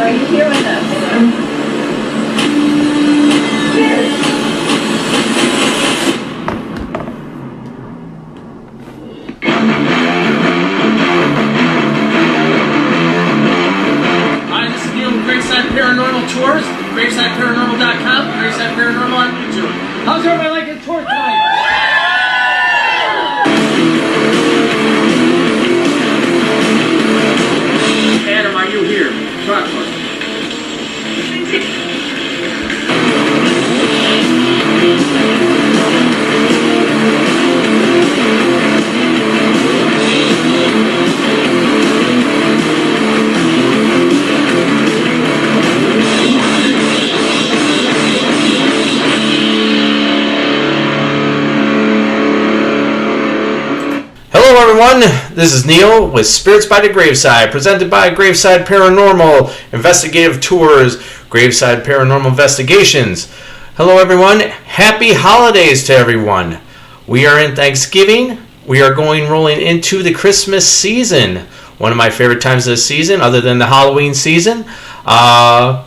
Are you hearing us? Hi, this is Neal with Graveside Paranormal Tours, gravesideparanormal.com, Graveside Paranormal on YouTube. How's everybody liking the tour tonight? Adam, are you here? Talk to us. Hello everyone, this is Neal with Spirits by the Graveside, presented by Graveside Paranormal Investigative Tours, Graveside Paranormal Investigations. Hello everyone, happy holidays to everyone. We are in Thanksgiving, we are rolling into the Christmas season. One of my favorite times of the season, other than the Halloween season.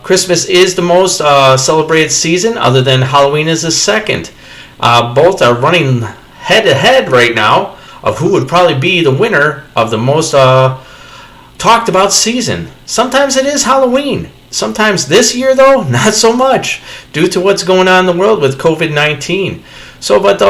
Christmas is the most celebrated season, other than Halloween is the second. Both are running head to head right now of who would probably be the winner of the most talked about season. Sometimes it is Halloween. Sometimes this year, though, not so much, due to what's going on in the world with COVID-19. But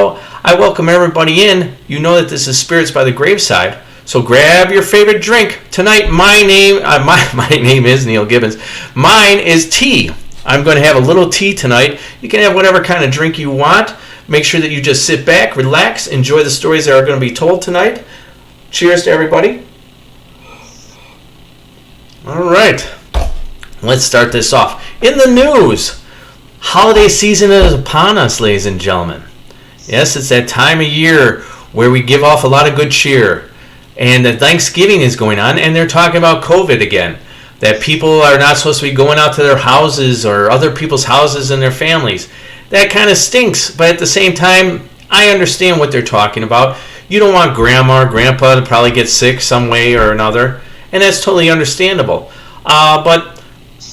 I welcome everybody in. You know that this is Spirits by the Graveside. So grab your favorite drink. Tonight, my name is Neal Gibbons. Mine is tea. I'm going to have a little tea tonight. You can have whatever kind of drink you want. Make sure that you just sit back, relax, enjoy the stories that are going to be told tonight. Cheers to everybody. All right, let's start this off. In the news, holiday season is upon us, ladies and gentlemen. Yes, it's that time of year where we give off a lot of good cheer. And that Thanksgiving is going on, and they're talking about COVID again. That people are not supposed to be going out to their houses or other people's houses and their families. That kind of stinks, but at the same time, I understand what they're talking about. You don't want grandma or grandpa to probably get sick some way or another, and that's totally understandable. But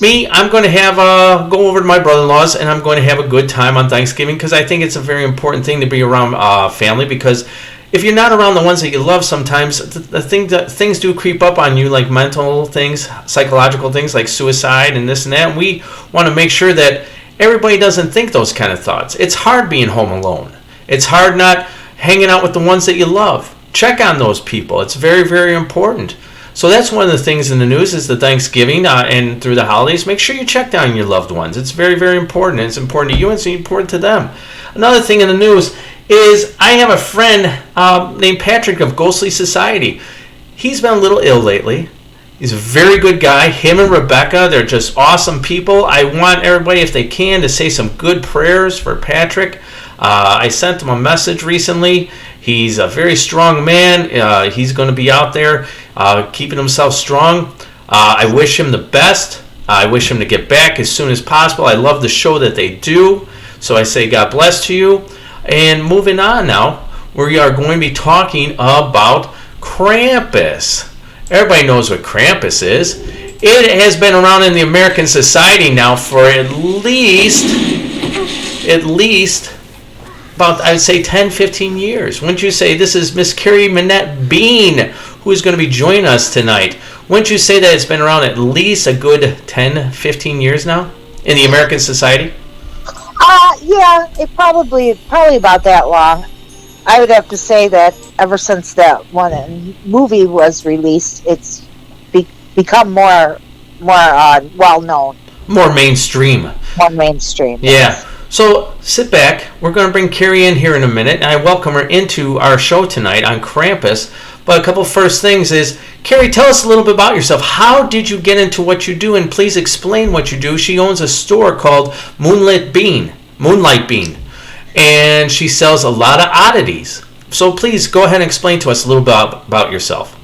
me, I'm going to go over to my brother-in-law's, and I'm going to have a good time on Thanksgiving because I think it's a very important thing to be around family, because if you're not around the ones that you love, sometimes things do creep up on you, like mental things, psychological things like suicide and this and that, and we want to make sure that everybody doesn't think those kind of thoughts. It's hard being home alone. It's hard not hanging out with the ones that you love. Check on those people. It's very, very important. So that's one of the things in the news is the Thanksgiving and through the holidays. Make sure you check on your loved ones. It's very, very important. It's important to you and it's important to them. Another thing in the news is I have a friend named Patrick of Ghostly Society. He's been a little ill lately. He's a very good guy. Him and Rebecca, they're just awesome people. I want everybody, if they can, to say some good prayers for Patrick. I sent him a message recently. He's a very strong man. He's going to be out there keeping himself strong. I wish him the best. I wish him to get back as soon as possible. I love the show that they do. So I say God bless to you. And moving on now, we are going to be talking about Krampus. Everybody knows what Krampus is. It has been around in the American society now for at least about, I'd say, 10, 15 years. Wouldn't you say this is Miss Carrie Been, who is going to be joining us tonight? Wouldn't you say that it's been around at least a good 10, 15 years now in the American society? Yeah, it probably about that long. I would have to say that ever since that one movie was released, it's become more well known. More mainstream. More mainstream. Yeah. So sit back. We're going to bring Carrie in here in a minute, and I welcome her into our show tonight on Krampus. But a couple first things is, Carrie, tell us a little bit about yourself. How did you get into what you do? And please explain what you do. She owns a store called Moonlight Bean. And she sells a lot of oddities. So please go ahead and explain to us a little bit about yourself.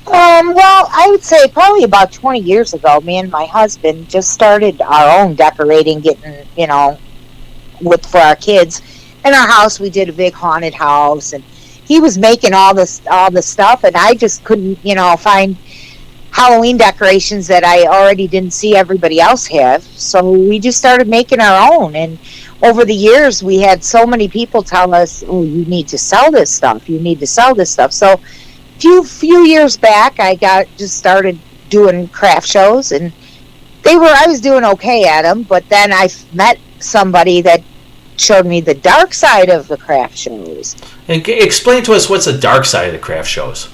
Well, I would say probably about 20 years ago, me and my husband just started our own decorating, getting, for our kids. In our house, we did a big haunted house, and he was making all the stuff, and I just couldn't, find Halloween decorations that I already didn't see everybody else have. So we just started making our own. And over the years, we had so many people tell us, "Oh, you need to sell this stuff. You need to sell this stuff." So few years back, I just started doing craft shows, and I was doing okay at them. But then I met somebody that showed me the dark side of the craft shows. And explain to us what's the dark side of the craft shows.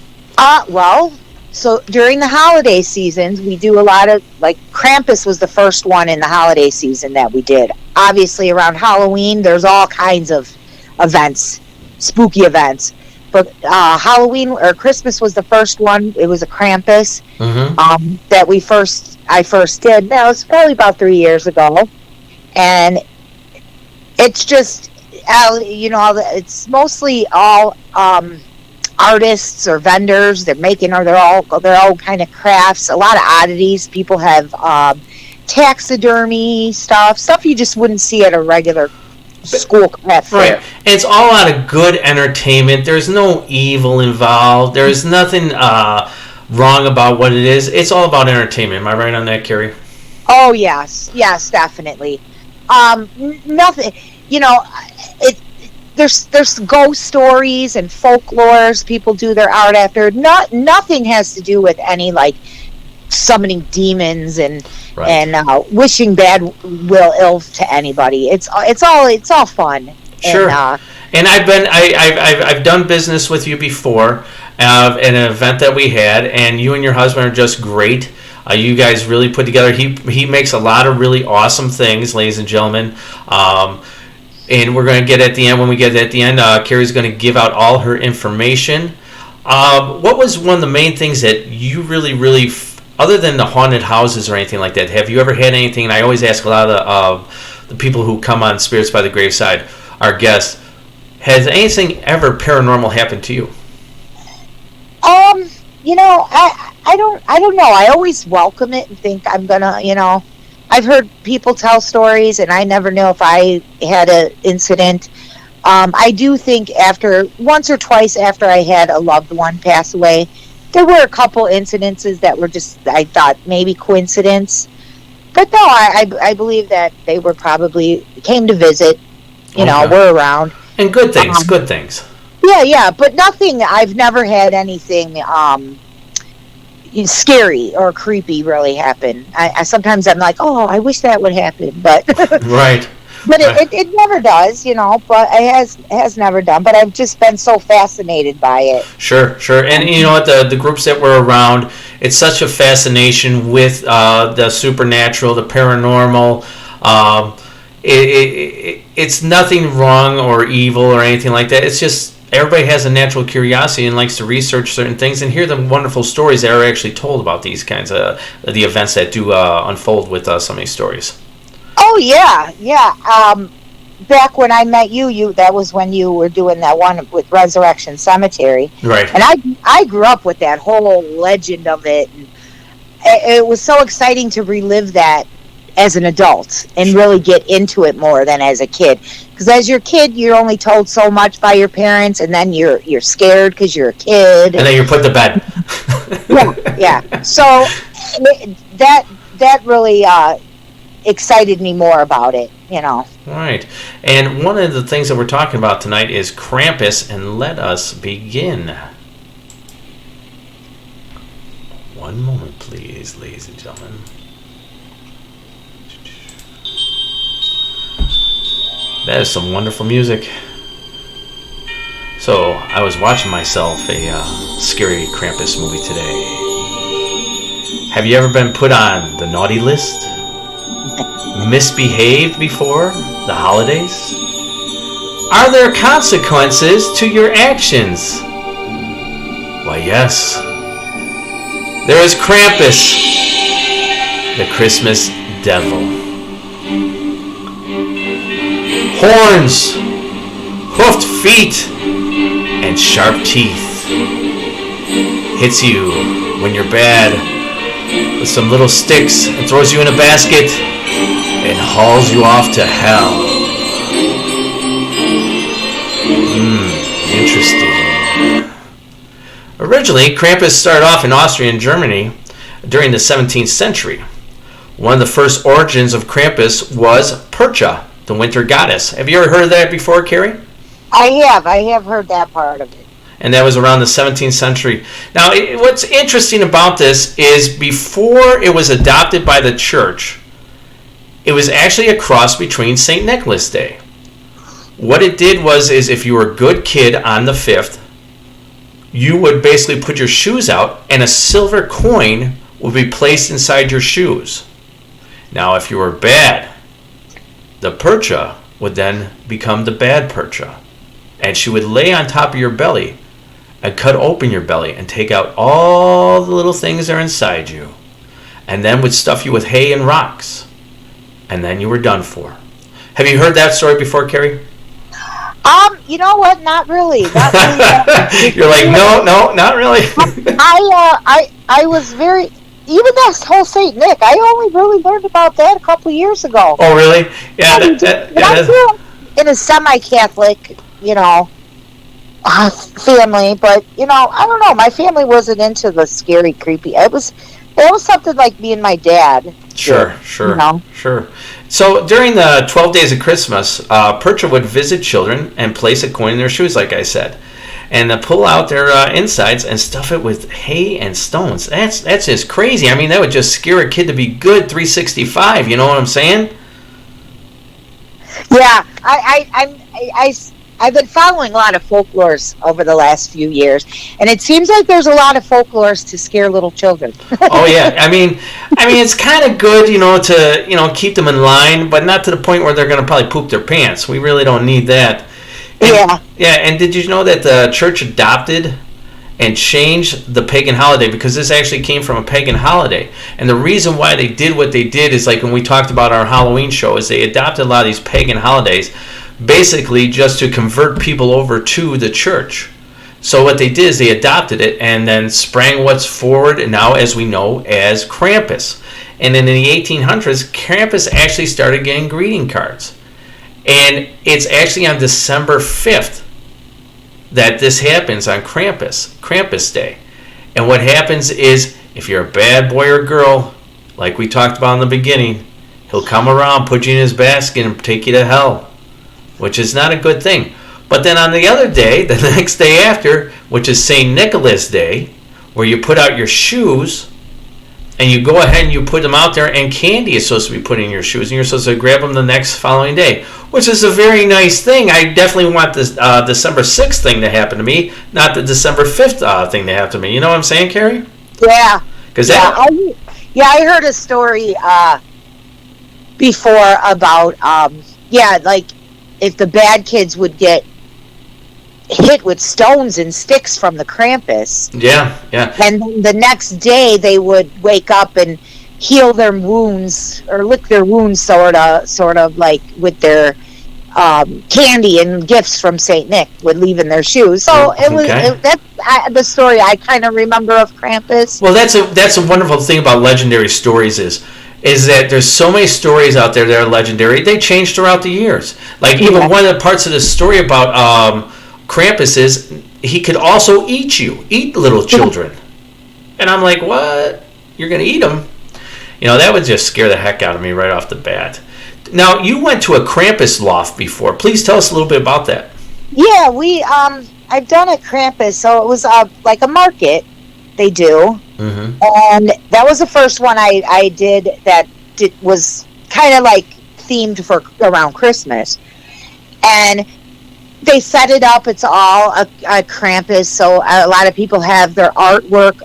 Well, so during the holiday seasons, we do a lot of, like, Krampus was the first one in the holiday season that we did. Obviously, around Halloween, there's all kinds of events, spooky events. But Halloween or Christmas was the first one. It was a Krampus that I first did. That was probably about 3 years ago. And it's just, it's mostly all artists or vendors. They're all kind of crafts. A lot of oddities. People have taxidermy stuff you just wouldn't see at a regular school craft fair. Right. And it's all out of good entertainment. There's no evil involved. There's nothing wrong about what it is. It's all about entertainment. Am I right on that, Carrie? Oh, yes, definitely. Nothing, there's ghost stories and folklores people do their art after. Nothing has to do with any, like, summoning demons and wishing bad ill to anybody. It's all fun. Sure. And I've done business with you before at an event that we had, and you and your husband are just great. You guys really put together. He makes a lot of really awesome things, ladies and gentlemen. And we're going to get at the end. When we get at the end, Carrie's going to give out all her information. What was one of the main things that you really, other than the haunted houses or anything like that, have you ever had anything? And I always ask a lot of the people who come on Spirits by the Graveside, our guests, has anything ever paranormal happened to you? I don't know. I always welcome it and think I'm gonna, I've heard people tell stories, and I never know if I had an incident. I do think once or twice after I had a loved one pass away, there were a couple incidences that were just, I thought, maybe coincidence. But no, I believe that they were probably came to visit, were around. And good things. Yeah, but nothing, I've never had anything scary or creepy really happen. I sometimes I'm like, oh, I wish that would happen, but right. But it never does, but it has never done. But I've just been so fascinated by it. Sure. And you know what, the groups that were around, it's such a fascination with the supernatural, the paranormal. It's nothing wrong or evil or anything like that. It's just everybody has a natural curiosity and likes to research certain things and hear the wonderful stories that are actually told about these kinds of the events that do unfold with some of these stories. Oh, yeah. Back when I met you, that was when you were doing that one with Resurrection Cemetery. Right. And I grew up with that whole legend of it. And it was so exciting to relive that as an adult and really get into it more than as a kid. Because as your kid, you're only told so much by your parents, and then you're scared because you're a kid. And then you're put to bed. Yeah. So that really excited me more about it, Right. And one of the things that we're talking about tonight is Krampus, and let us begin. One moment, please, ladies and gentlemen. That is some wonderful music. So, I was watching myself a scary Krampus movie today. Have you ever been put on the naughty list? Misbehaved before the holidays? Are there consequences to your actions? Why, yes. There is Krampus, the Christmas devil. Horns, hoofed feet, and sharp teeth. Hits you when you're bad with some little sticks and throws you in a basket and hauls you off to hell. Interesting. Originally, Krampus started off in Austria and Germany, during the 17th century. One of the first origins of Krampus was Percha, the winter goddess. Have you ever heard of that before, Carrie? I have heard that part of it. And that was around the 17th century. Now, what's interesting about this is before it was adopted by the church, it was actually a cross between St. Nicholas Day. What it did is if you were a good kid on the 5th, you would basically put your shoes out and a silver coin would be placed inside your shoes. Now, if you were bad, the Percha would then become the bad Percha. And she would lay on top of your belly and cut open your belly and take out all the little things that are inside you. And then would stuff you with hay and rocks. And then you were done for. Have you heard that story before, Carrie? You know what? Not really. Not really. You're like, no, not really. I was very, even that whole Saint Nick, I only really learned about that a couple of years ago. Oh, really? Yeah. I grew up in a semi-Catholic, family, but I don't know. My family wasn't into the scary, creepy. It was something like me and my dad. Sure. So during the 12 days of Christmas, Percha would visit children and place a coin in their shoes, like I said, and pull out their insides and stuff it with hay and stones. That's just crazy. I mean, that would just scare a kid to be good 365. You know what I'm saying? Yeah, I've been following a lot of folklores over the last few years, and it seems like there's a lot of folklores to scare little children. Oh yeah, I mean, it's kind of good, to keep them in line, but not to the point where they're going to probably poop their pants. We really don't need that. And, yeah, and did you know that the church adopted and changed the pagan holiday because this actually came from a pagan holiday? And the reason why they did what they did is like when we talked about our Halloween show, is they adopted a lot of these pagan holidays basically just to convert people over to the church. So what they did is they adopted it and then sprang what's forward and now, as we know, as Krampus. And then in the 1800s, Krampus actually started getting greeting cards. And it's actually on December 5th that this happens, on Krampus Day. And what happens is, if you're a bad boy or girl, like we talked about in the beginning, he'll come around, put you in his basket, and take you to hell, which is not a good thing. But then on the other day, the next day after, which is St. Nicholas Day, where you put out your shoes, and you go ahead and you put them out there, and candy is supposed to be put in your shoes, and you're supposed to grab them the next following day, which is a very nice thing. I definitely want this December 6th thing to happen to me, not the December 5th thing to happen to me. You know what I'm saying, Carrie? Yeah. I heard a story before about, like if the bad kids would get hit with stones and sticks from the Krampus. Yeah. And then the next day they would wake up and heal their wounds or lick their wounds sort of like with their candy and gifts from Saint Nick would leave in their shoes. So that's the story I kind of remember of Krampus. Well, that's a wonderful thing about legendary stories is that there's so many stories out there that are legendary. They change throughout the years. Like even one of the parts of the story about Krampus is he could also eat little children. And I'm like, what? You're going to eat them? That would just scare the heck out of me right off the bat. Now, you went to a Krampus loft before. Please tell us a little bit about that. Yeah, I've done a Krampus, so it was like a market they do. Mm-hmm. And that was the first one I did that was kind of like themed for around Christmas. And they set it up. It's all a Krampus, so a lot of people have their artwork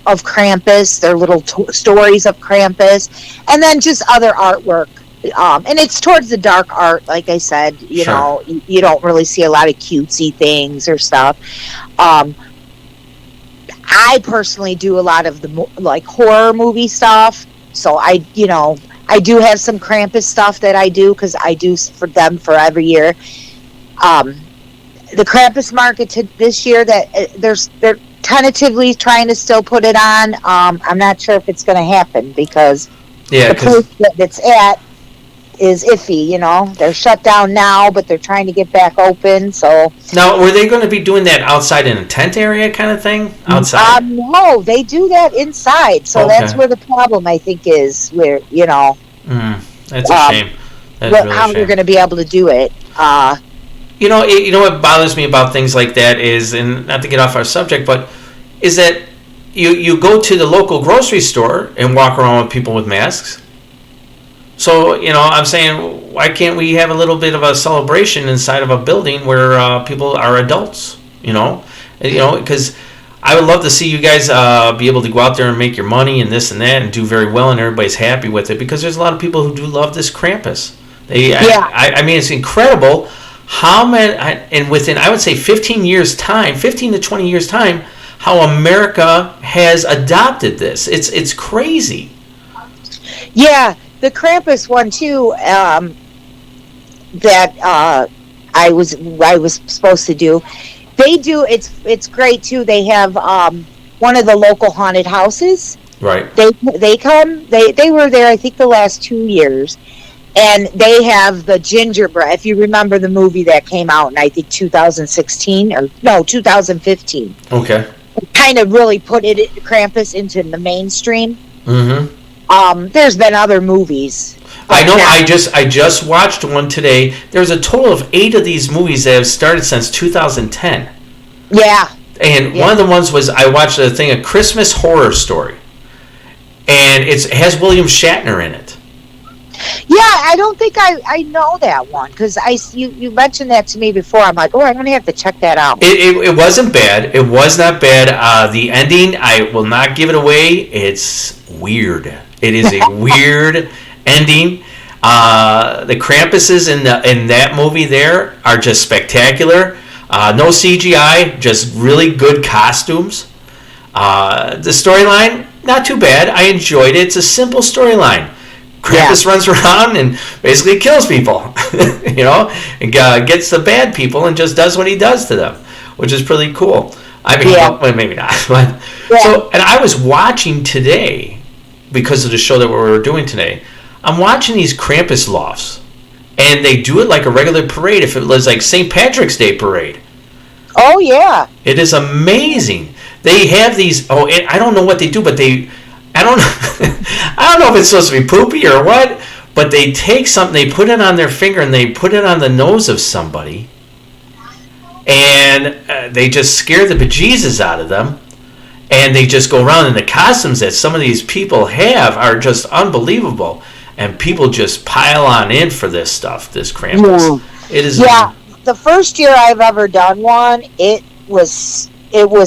of Krampus, their little stories of Krampus, and then just other artwork. And it's towards the dark art, like I said. You know, you don't really see a lot of cutesy things or stuff. I personally do a lot of the horror movie stuff, so I do have some Krampus stuff that I do because I do for them for every year. The Krampus market this year that they're tentatively trying to still put it on. I'm not sure if it's going to happen because the place that it's at is iffy. You know, they're shut down now, but they're trying to get back open. So now, were they going to be doing that outside in a tent area kind of thing? Outside? No, they do that inside. So that's where the problem, I think, is. Where that's a shame. That's really how you're going to be able to do it. You know what bothers me about things like that is, and not to get off our subject, but is that you go to the local grocery store and walk around with people with masks. So, I'm saying, why can't we have a little bit of a celebration inside of a building where people are adults, because I would love to see you guys be able to go out there and make your money and this and that and do very well and everybody's happy with it, because there's a lot of people who do love this Krampus. I mean, it's incredible how many, and within, I would say 15 to 20 years time, how America has adopted this. It's crazy. Yeah. The Krampus one too, that I was supposed to do. They do. It's great too. They have one of the local haunted houses. Right. They come. They were there, I think, the last 2 years, and they have the gingerbread. If you remember the movie that came out in, I think, 2016 or no 2015. Okay. Kind of really put Krampus into the mainstream. Mm-hmm. There's been other movies. I know. I just watched one today. There's a total of 8 of these movies that have started since 2010. Yeah. And one of the ones was, I watched a thing, A Christmas Horror Story, and it has William Shatner in it. Yeah, I don't think I know that one, because you mentioned that to me before. I'm like, I'm gonna have to check that out. It wasn't bad. It was not bad. The ending, I will not give it away. It's weird. It is a weird ending. The Krampuses in that movie there are just spectacular. No CGI, just really good costumes. The storyline, not too bad. I enjoyed it. It's a simple storyline. Krampus runs around and basically kills people, and gets the bad people and just does what he does to them, which is pretty cool. I mean, well, maybe not. But, so, and I was watching today, because of the show that we were doing today, I'm watching these Krampus lofts, and they do it like a regular parade. If it was like St. Patrick's Day parade. Oh, yeah. It is amazing. They have these, and I don't know what they do, but I don't know if it's supposed to be poopy or what, but they take something, they put it on their finger, and they put it on the nose of somebody, and they just scare the bejesus out of them, and they just go around, and the costumes that some of these people have are just unbelievable, and people just pile on in for this stuff, this Krampus. Yeah. It is. Yeah, the first year I've ever done one, it was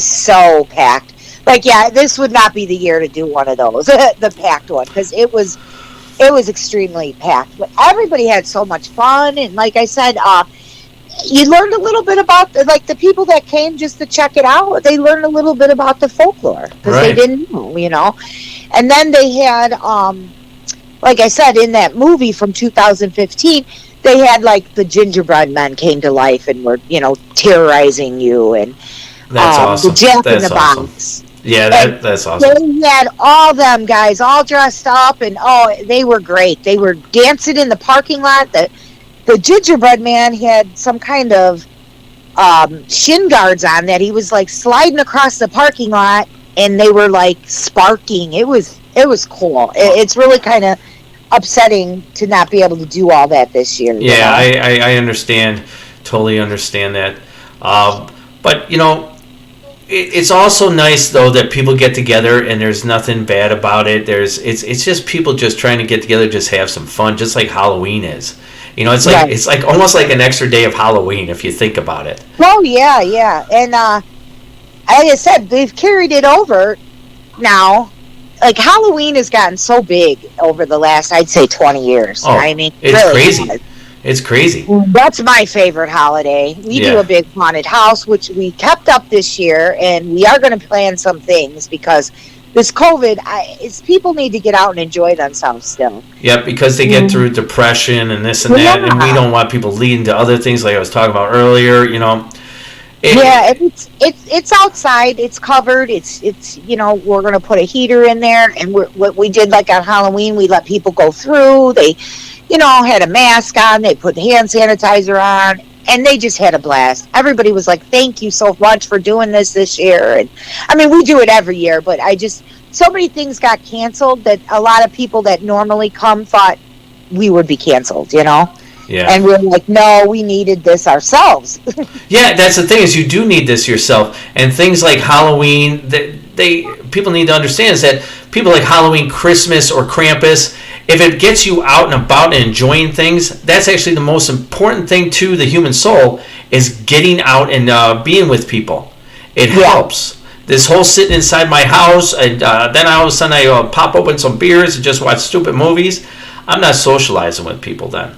so packed. Like, this would not be the year to do one of those, the packed one, because it was extremely packed. But everybody had so much fun, and like I said, you learned a little bit about the people that came just to check it out. They learned a little bit about the folklore because they didn't know, And then they had, like I said, in that movie from 2015. They had the gingerbread men came to life and were terrorizing you, and that's awesome. The Jack in the awesome. Box. Yeah, that's awesome. They had all them guys all dressed up, and they were great. They were dancing in the parking lot. The gingerbread man had some kind of shin guards on that he was sliding across the parking lot, and they were sparking. It was cool. It's really kind of upsetting to not be able to do all that this year. Yeah, I understand. Totally understand that. But it's also nice though that people get together and there's nothing bad about it. It's just people just trying to get together, just have some fun, just like Halloween is. It's like almost like an extra day of Halloween if you think about it. Oh yeah, and like I said, they've carried it over now. Halloween has gotten so big over the last, I'd say, 20 years. Oh, I mean, it's really crazy. It's crazy. That's my favorite holiday. We do a big haunted house, which we kept up this year, and we are going to plan some things because this COVID, people need to get out and enjoy themselves still. Yep, because they get through depression and this and that, and we don't want people leading to other things like I was talking about earlier. It's outside. It's covered. It's we're going to put a heater in there, and what we did on Halloween, we let people go through. They had a mask on. They put hand sanitizer on, and they just had a blast. Everybody was like, "Thank you so much for doing this year." And I mean, we do it every year, but so many things got canceled that a lot of people that normally come thought we would be canceled, Yeah. And we're like, no, we needed this ourselves. Yeah, that's the thing, is you do need this yourself. And things like Halloween, people need to understand is that people like Halloween, Christmas, or Krampus, if it gets you out and about and enjoying things, that's actually the most important thing to the human soul, is getting out and being with people. It helps. This whole sitting inside my house, and then all of a sudden I pop open some beers and just watch stupid movies. I'm not socializing with people then.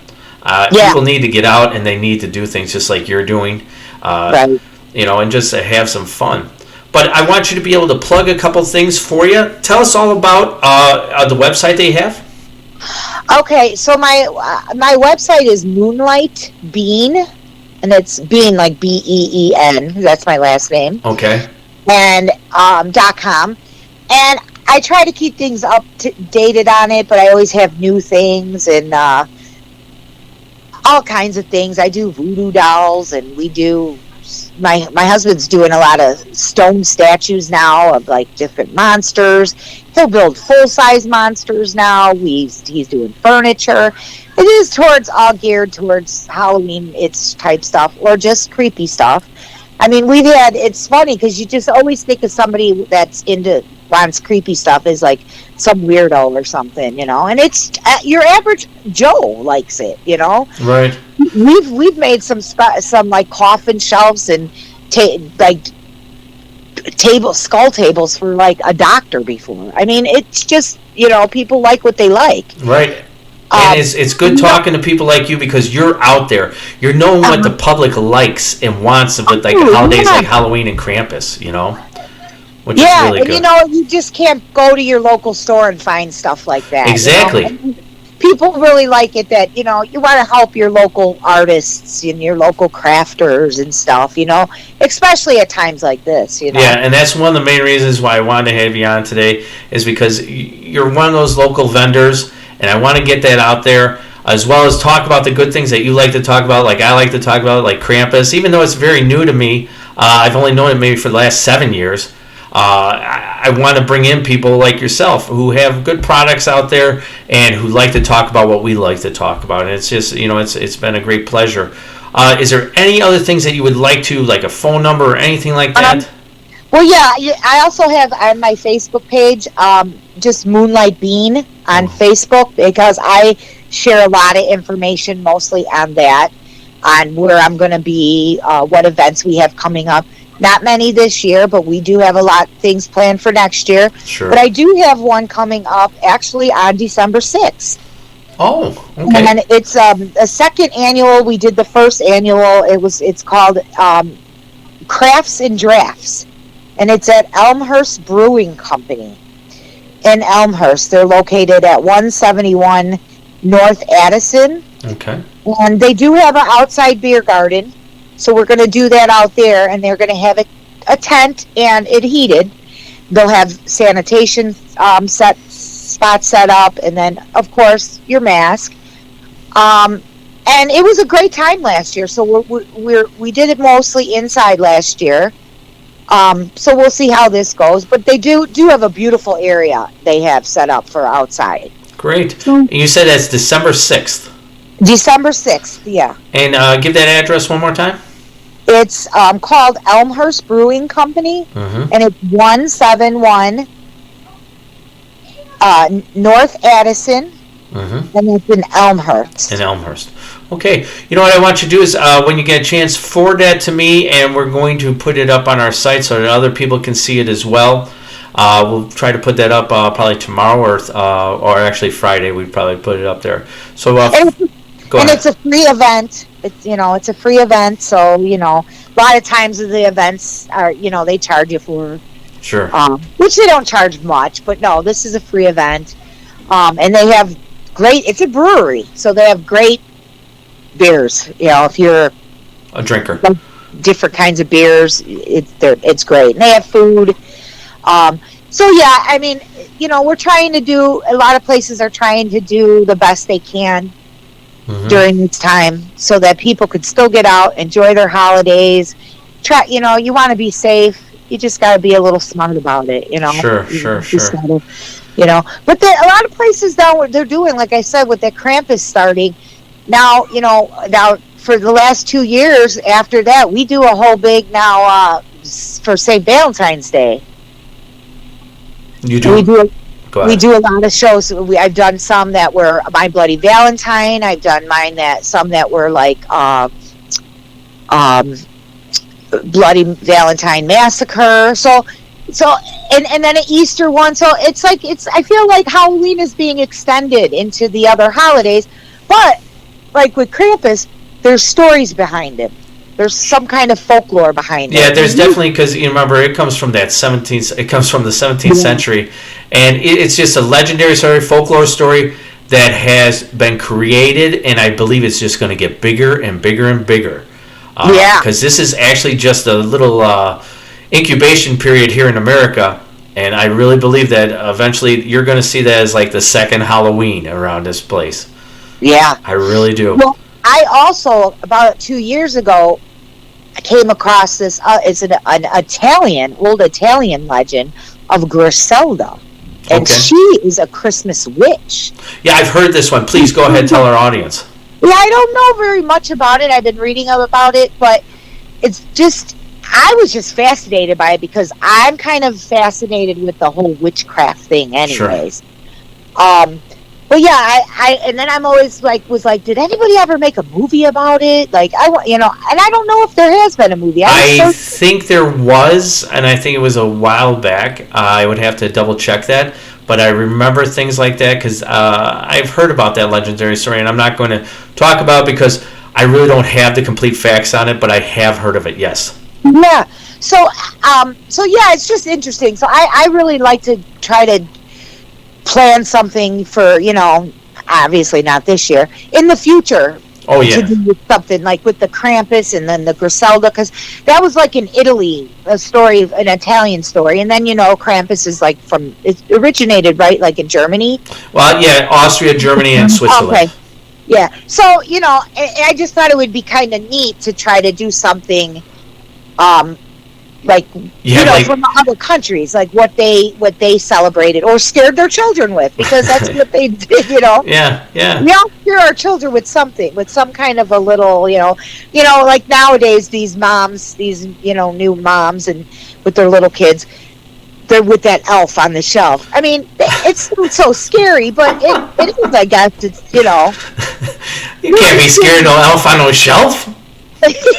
People need to get out, and they need to do things just like you're doing, Right. And just have some fun. But I want you to be able to plug a couple things for you. Tell us all about the website they have. Okay, so my website is Moonlight Bean, and it's Bean like Been. That's my last name. Okay. And .com, and I try to keep things dated on it, but I always have new things and all kinds of things. I do voodoo dolls, and we do. My husband's doing a lot of stone statues now of like different monsters. He'll build full size monsters now. He's doing furniture. It is all geared towards Halloween, it's type stuff, or just creepy stuff. I mean, it's funny because you just always think of somebody that's wants creepy stuff as like some weirdo or something, and it's your average Joe likes it, Right. We've made some like coffin shelves and skull tables for like a doctor before. I mean, it's just, people like what they like. Right. And it's good talking to people like you, because you're out there. You're knowing what the public likes and wants with like holidays like Halloween and Krampus, which is really good. And you just can't go to your local store and find stuff like that. Exactly. People really like it that, you want to help your local artists and your local crafters and stuff, especially at times like this, Yeah, and that's one of the main reasons why I wanted to have you on today, is because you're one of those local vendors, and I want to get that out there, as well as talk about the good things that you like to talk about, like I like to talk about, like Krampus. Even though it's very new to me, I've only known it maybe for the last 7 years. I want to bring in people like yourself who have good products out there and who like to talk about what we like to talk about. And it's just, it's been a great pleasure. Is there any other things that you would like to, like a phone number or anything like that? Well, yeah, I also have on my Facebook page, just Moonlight Bean on Facebook, because I share a lot of information mostly on that, on where I'm going to be, what events we have coming up. Not many this year, but we do have a lot of things planned for next year. Sure. But I do have one coming up actually on December 6th. Oh, okay. And it's a second annual. We did the first annual. It's called Crafts and Drafts. And it's at Elmhurst Brewing Company in Elmhurst. They're located at 171 North Addison. Okay. And they do have an outside beer garden. So we're going to do that out there, and they're going to have a tent and it heated. They'll have sanitation spots set up, and then, of course, your mask. And it was a great time last year. So we did it mostly inside last year. So we'll see how this goes. But they do have a beautiful area they have set up for outside. Great. And you said that's December 6th. December 6th, yeah. And give that address one more time. It's called Elmhurst Brewing Company, and it's 171 North Addison, and it's in Elmhurst. In Elmhurst. Okay. You know what I want you to do is, when you get a chance, forward that to me, and we're going to put it up on our site so that other people can see it as well. We'll try to put that up probably tomorrow or actually Friday. We'd probably put it up there. So go ahead. It's a free event. It's a free event. So a lot of times the events are they charge you for. Sure. Which they don't charge much, but no, this is a free event. And they have it's a brewery, so they have great beers. If you're a drinker, different kinds of beers, it's great. And they have food. So yeah, I mean, we're trying to do, a lot of places are trying to do the best they can during this time, so that people could still get out, enjoy their holidays. You want to be safe. You just got to be a little smart about it. Sure. Gotta, But a lot of places now, they're doing, like I said, with that Krampus starting. Now, now for the last 2 years after that, we do a whole big now for St. Valentine's Day. You do? We do a lot of shows. I've done some that were My Bloody Valentine. I've done some that were like Bloody Valentine Massacre. So and then an Easter one. So I feel like Halloween is being extended into the other holidays, but like with Krampus, there's stories behind it. There's some kind of folklore behind it. Yeah, there's definitely, because you remember it comes from that 17th. It comes from the 17th century, and it's just a legendary story, folklore story that has been created, and I believe it's just going to get bigger and bigger and bigger. Because this is actually just a little incubation period here in America, and I really believe that eventually you're going to see that as like the second Halloween around this place. Yeah, I really do. Well, I also, about 2 years ago, I came across this. It's an old Italian legend of Griselda, and she is a Christmas witch. Yeah, I've heard this one. Please go ahead and tell our audience. Yeah, I don't know very much about it. I've been reading about it, but it's just, I was just fascinated by it because I'm kind of fascinated with the whole witchcraft thing anyways. Sure. But yeah, and then I'm always was like, did anybody ever make a movie about it? Like, and I don't know if there has been a movie. I think there was, and I think it was a while back. I would have to double check that, but I remember things like that because I've heard about that legendary story, and I'm not going to talk about it because I really don't have the complete facts on it, but I have heard of it. Yes. Yeah. So yeah, it's just interesting. So I really like to try to plan something for, obviously not this year, in the future. Oh, yeah. To do something like with the Krampus and then the Griselda, because that was like in Italy, a story, an Italian story. And then, Krampus is like it originated, right, like in Germany? Well, yeah, Austria, Germany, and Switzerland. Okay. Yeah. So, I just thought it would be kind of neat to try to do something from the other countries, like what they celebrated or scared their children with, because that's what they did, Yeah. We all scare our children with something, with some kind of a little, like nowadays these moms, new moms and with their little kids, they're with that elf on the shelf. I mean, it's not so scary, but it is, I guess, You can't be scared of no elf on no shelf.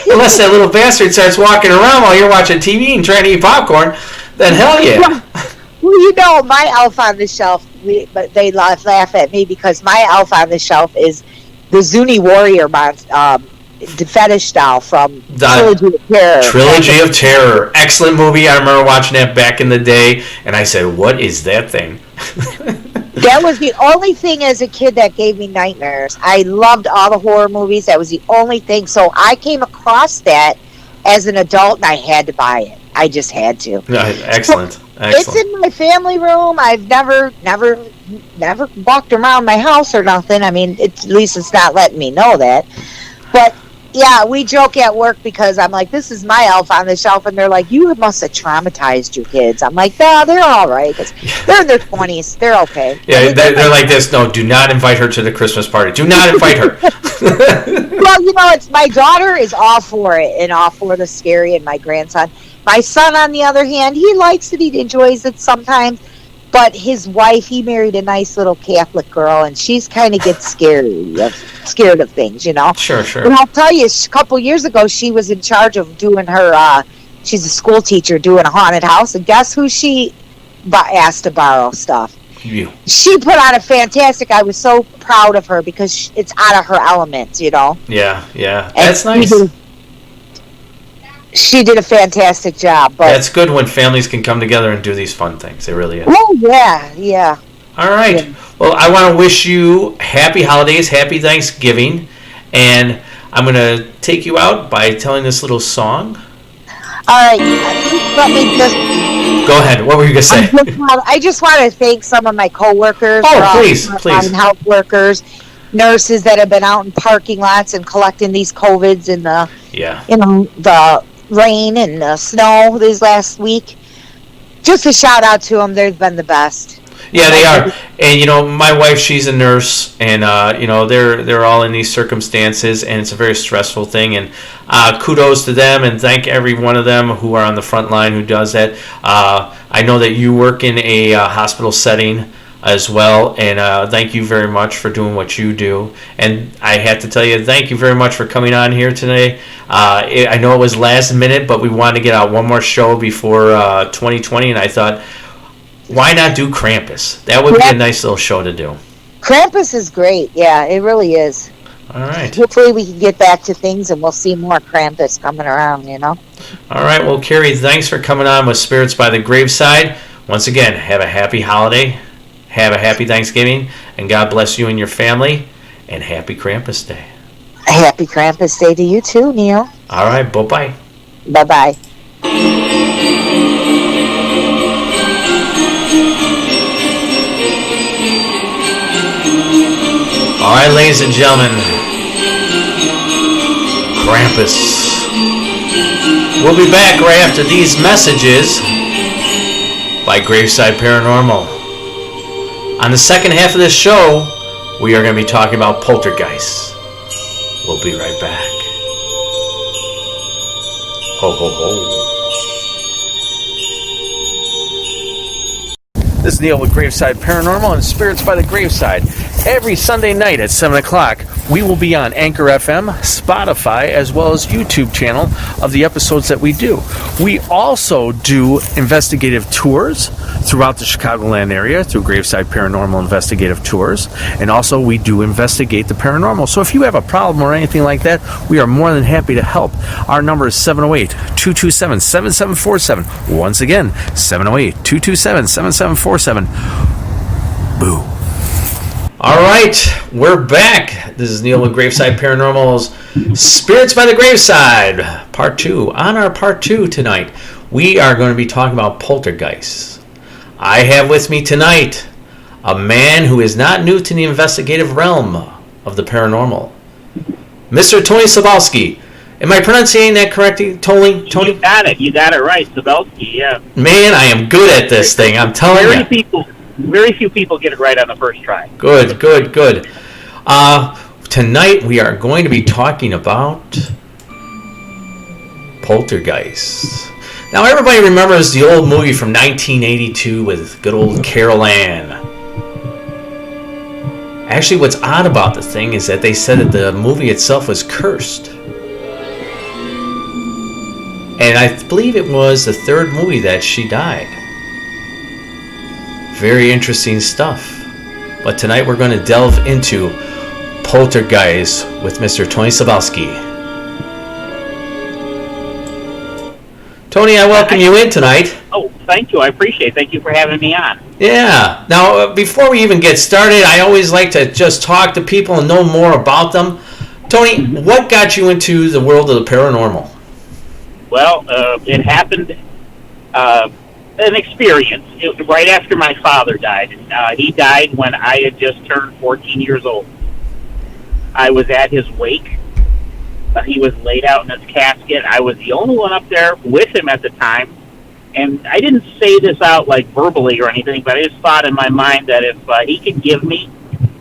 Unless that little bastard starts walking around while you're watching TV and trying to eat popcorn, then hell yeah. Well, my elf on the shelf, but they laugh at me because my elf on the shelf is the Zuni warrior the fetish doll from Trilogy of Terror. Trilogy of Terror. Excellent movie. I remember watching that back in the day, and I said, what is that thing? That was the only thing as a kid that gave me nightmares. I loved all the horror movies. That was the only thing. So I came across that as an adult, and I had to buy it. I just had to. Excellent. It's in my family room. I've never walked around my house or nothing. I mean, at least it's not letting me know that. But yeah, we joke at work because I'm like, this is my elf on the shelf, and they're like, you must have traumatized your kids. I'm like, no, they're all right. They're in their 20s. They're okay. Yeah, they're like this. No, do not invite her to the Christmas party. Do not invite her. Well, it's my daughter is all for it and all for the scary, and my grandson. My son, on the other hand, he likes it. He enjoys it sometimes. But his wife, he married a nice little Catholic girl, and she's kind of gets scared of things, Sure. And I'll tell you, a couple years ago, she was in charge of doing her, she's a school teacher doing a haunted house, and guess who she asked to borrow stuff? You. She put on a fantastic, I was so proud of her because it's out of her element, Yeah. That's nice. She did a fantastic job. But that's good when families can come together and do these fun things. It really is. Oh, yeah. All right. Yeah. Well, I want to wish you happy holidays, happy Thanksgiving, and I'm going to take you out by telling this little song. All right. Let me just... Go ahead. What were you going to say? I just want to thank some of my coworkers. Oh, please. Health workers. nurses that have been out in parking lots and collecting these COVIDs in the the rain and the snow this last week. Just a shout out to them. They've been the best. Yeah, they are. And my wife, she's a nurse, and they're all in these circumstances, and it's a very stressful thing. And kudos to them, and thank every one of them who are on the front line who does that. I know that you work in a hospital setting as well, and thank you very much for doing what you do. And I have to tell you, thank you very much for coming on here today. I know it was last minute, but we wanted to get out one more show before 2020, and I thought, why not do Krampus? That would be a nice little show to do. Krampus is great. Yeah, it really is. All right. Hopefully we can get back to things and we'll see more Krampus coming around, All right. Well, Carrie, thanks for coming on with Spirits by the Graveside. Once again, have a happy holiday. Have a happy Thanksgiving. And God bless you and your family. And happy Krampus Day. Happy Krampus Day to you too, Neal. All right. Bye-bye. Bye-bye. All right, ladies and gentlemen, Krampus. We'll be back right after these messages by Graveside Paranormal. On the second half of this show, we are going to be talking about Poltergeists. We'll be right back. Ho, ho, ho. This is Neal with Graveside Paranormal and Spirits by the Graveside. Every Sunday night at 7 o'clock, we will be on Anchor FM, Spotify, as well as YouTube channel of the episodes that we do. We also do investigative tours throughout the Chicagoland area through Graveside Paranormal Investigative Tours. And also we do investigate the paranormal. So if you have a problem or anything like that, we are more than happy to help. Our number is 708-227-7747. Once again, 708-227-7747. Boo. All right, we're back. This is Neal with Graveside Paranormal's Spirits by the Graveside, Part 2. On our Part 2 tonight, we are going to be talking about poltergeists. I have with me tonight a man who is not new to the investigative realm of the paranormal, Mr. Tony Szabelski. Am I pronouncing that correctly, Tony? You got it. You got it right, Szabelski, yeah. Man, I am good at this thing, I'm telling you. Very few people get it right on the first try. Good. Tonight we are going to be talking about Poltergeists. Now everybody remembers the old movie from 1982 with good old Carol Ann. Actually, what's odd about the thing is that they said that the movie itself was cursed. And I believe it was the third movie that she died. Very interesting stuff. But tonight we're going to delve into Poltergeists with Mr. Tony Szabelski. Tony, I welcome you in tonight. Oh, thank you. I appreciate it. Thank you for having me on. Yeah. Now, before we even get started, I always like to just talk to people and know more about them. Tony, what got you into the world of the paranormal? Well, it happened... an experience. Right after my father died. He died when I had just turned 14 years old. I was at his wake. He was laid out in his casket. I was the only one up there with him at the time. And I didn't say this out like verbally or anything, but I just thought in my mind that if he could give me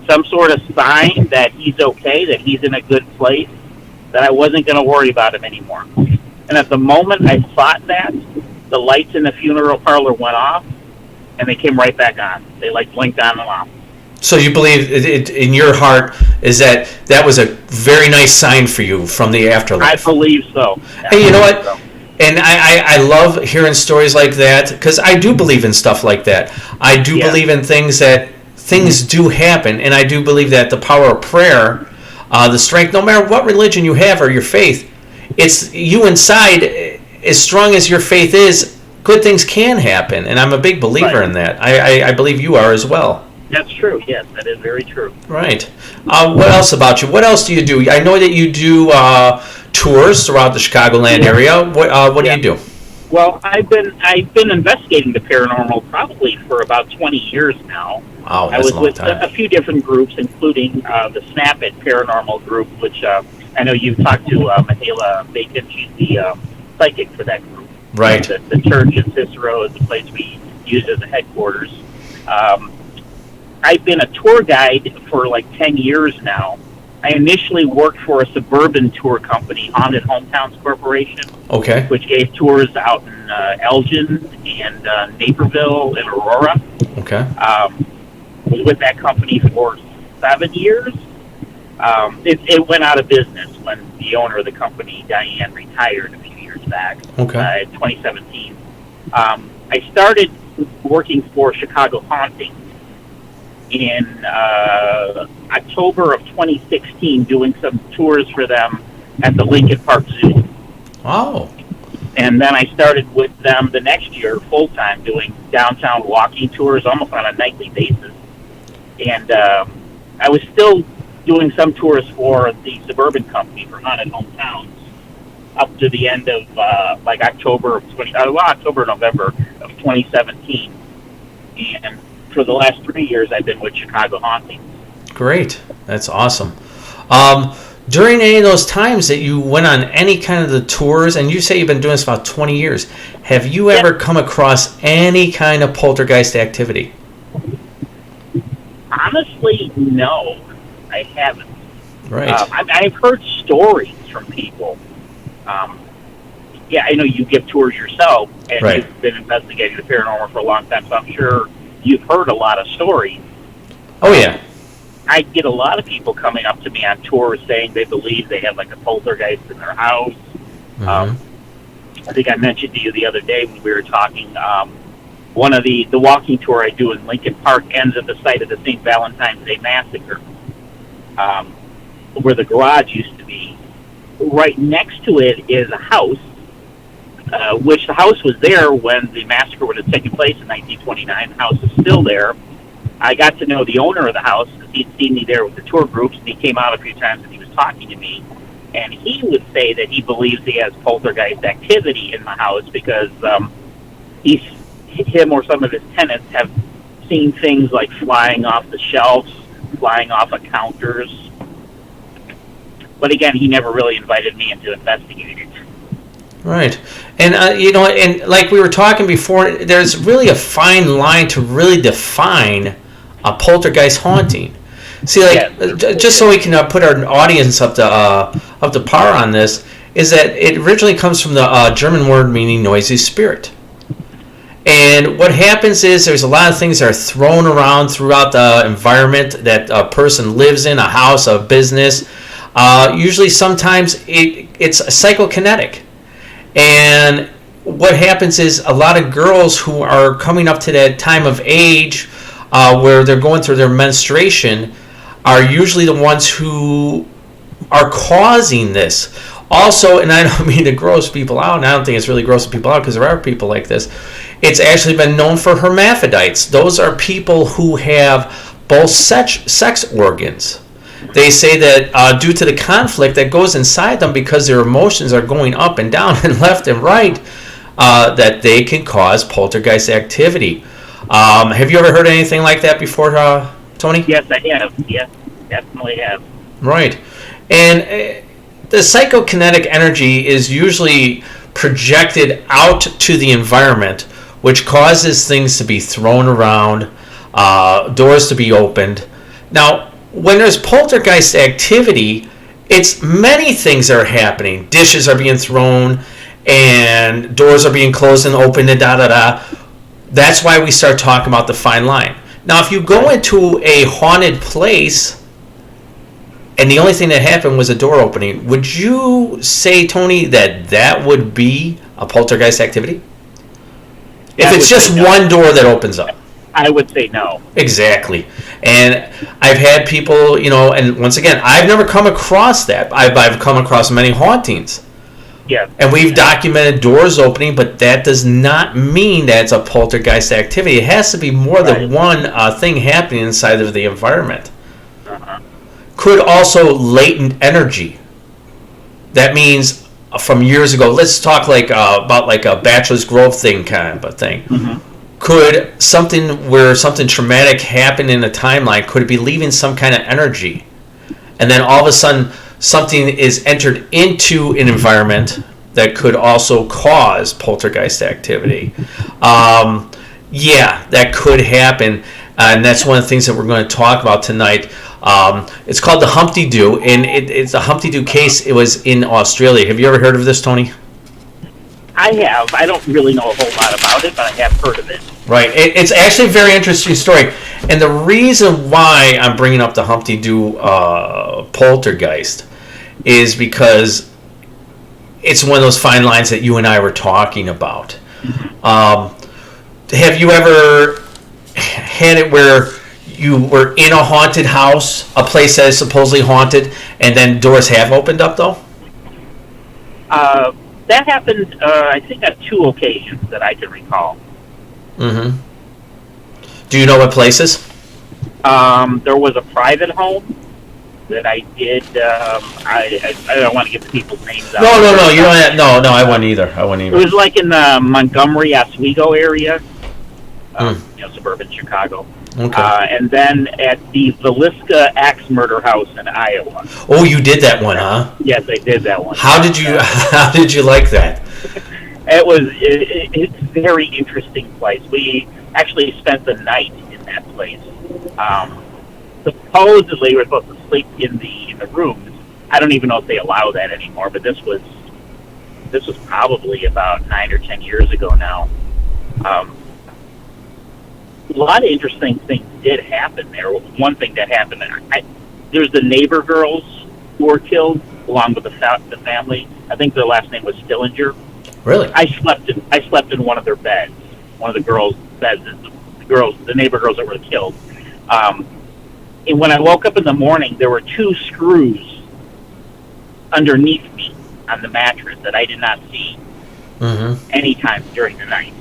some sort of sign that he's okay, that he's in a good place, that I wasn't going to worry about him anymore. And at the moment I thought that, the lights in the funeral parlor went off, and they came right back on. They blinked on and off. So you believe in your heart is that was a very nice sign for you from the afterlife? I believe so. Hey, you know what? So. And I love hearing stories like that because I do believe in stuff like that. I do believe in things do happen, and I do believe that the power of prayer, the strength, no matter what religion you have or your faith, it's you inside. As strong as your faith is, good things can happen, and I'm a big believer in that. I believe you are as well. That's true. Yes, that is very true. Right. What else about you? What else do you do? I know that you do tours throughout the Chicagoland area. What do you do? Well, I've been investigating the paranormal probably for about 20 years now. Wow, I that's was a long with time. a few different groups, including the Snap It Paranormal group, which I know you talked to Michaela Bacon. She's the psychic for that group. Right. The church in Cicero is the place we use as a headquarters. I've been a tour guide for like 10 years now. I initially worked for a suburban tour company, Haunted Hometowns Corporation, Okay. which gave tours out in Elgin and Naperville and Aurora. Okay. Was with that company for 7 years. It went out of business when the owner of the company, Diane, retired a few years back. Okay. In 2017. I started working for Chicago Hauntings in October of 2016, doing some tours for them at the Lincoln Park Zoo. Wow. And then I started with them the next year full time, doing downtown walking tours almost on a nightly basis. And I was still doing some tours for the suburban company for Haunted Hometowns up to the end of October of November of 2017. And for the last 3 years, I've been with Chicago Hauntings. Great. That's awesome. During any of those times that you went on any kind of the tours, and you say you've been doing this about 20 years, have you ever come across any kind of poltergeist activity? Honestly, no, I haven't. Right. I've heard stories from people. I know you give tours yourself, and Right. you've been investigating the paranormal for a long time, so I'm sure you've heard a lot of stories. Oh, yeah. I get a lot of people coming up to me on tours saying they believe they have like a poltergeist in their house. Mhm. I think I mentioned to you the other day when we were talking, one of the walking tour I do in Lincoln Park ends at the site of the St. Valentine's Day Massacre, where the garage used to be. Right next to it is a house, which the house was there when the massacre would have taken place in 1929. The house is still there. I got to know the owner of the house because he'd seen me there with the tour groups, and he came out a few times and he was talking to me. And he would say that he believes he has poltergeist activity in the house because him or some of his tenants have seen things like flying off the shelves, flying off of counters. But again, he never really invited me into investigating it. Right. And, and like we were talking before, there's really a fine line to really define a poltergeist haunting. See, just so we can put our audience up to par on this, is that it originally comes from the German word meaning noisy spirit. And what happens is there's a lot of things that are thrown around throughout the environment that a person lives in, a house, a business. Usually sometimes it's psychokinetic. And what happens is a lot of girls who are coming up to that time of age where they're going through their menstruation are usually the ones who are causing this. Also, and I don't mean to gross people out, and I don't think it's really grossing people out because there are people like this, it's actually been known for hermaphrodites. Those are people who have both sex organs. They say that due to the conflict that goes inside them because their emotions are going up and down and left and right, that they can cause poltergeist activity. Have you ever heard anything like that before, Tony? Yes, I have. Yes, definitely have. Right. And the psychokinetic energy is usually projected out to the environment, which causes things to be thrown around, doors to be opened. Now, when there's poltergeist activity, it's many things that are happening. Dishes are being thrown, and doors are being closed and opened, and da-da-da. That's why we start talking about the fine line. Now, if you go into a haunted place, and the only thing that happened was a door opening, would you say, Tony, that would be a poltergeist activity? If it's just one door that opens up. I would say no. Exactly. And I've had people, and once again, I've never come across that. I've come across many hauntings. Yeah. And we've documented doors opening, but that does not mean that it's a poltergeist activity. It has to be more than one thing happening inside of the environment. Uh-huh. Could also latent energy. That means from years ago, let's talk about a Bachelor's Grove thing kind of a thing. Mm-hmm. could something traumatic happened in a timeline, could it be leaving some kind of energy? And then all of a sudden, something is entered into an environment that could also cause poltergeist activity. Yeah, that could happen. And that's one of the things that we're going to talk about tonight. It's called the Humpty Doo, and it's a Humpty Doo case. It was in Australia. Have you ever heard of this, Tony? I have. I don't really know a whole lot about it, but I have heard of it. Right. It's actually a very interesting story. And the reason why I'm bringing up the Humpty Doo poltergeist is because it's one of those fine lines that you and I were talking about. Have you ever had it where you were in a haunted house, a place that is supposedly haunted, and then doors have opened up, though? That happened, I think, on 2 occasions that I can recall. Mm-hmm. Do you know what places? There was a private home that I did. I don't want to give the people's names out. No. You don't have, no. I wouldn't either. It was like in the Montgomery, Oswego area, suburban Chicago. Okay. And then at the Villisca Axe Murder House in Iowa. Oh, you did that one, huh? Yes, I did that one. How did you like that? It's a very interesting place. We actually spent the night in that place. Supposedly, we're supposed to sleep in the rooms. I don't even know if they allow that anymore. But this was probably about 9 or 10 years ago now. A lot of interesting things did happen there. One thing that happened, there's the neighbor girls who were killed along with the family. I think their last name was Stillinger. Really? I slept in one of their beds, one of the girls' beds. The neighbor girls that were killed. And when I woke up in the morning, there were 2 screws underneath me on the mattress that I did not see any time during the night.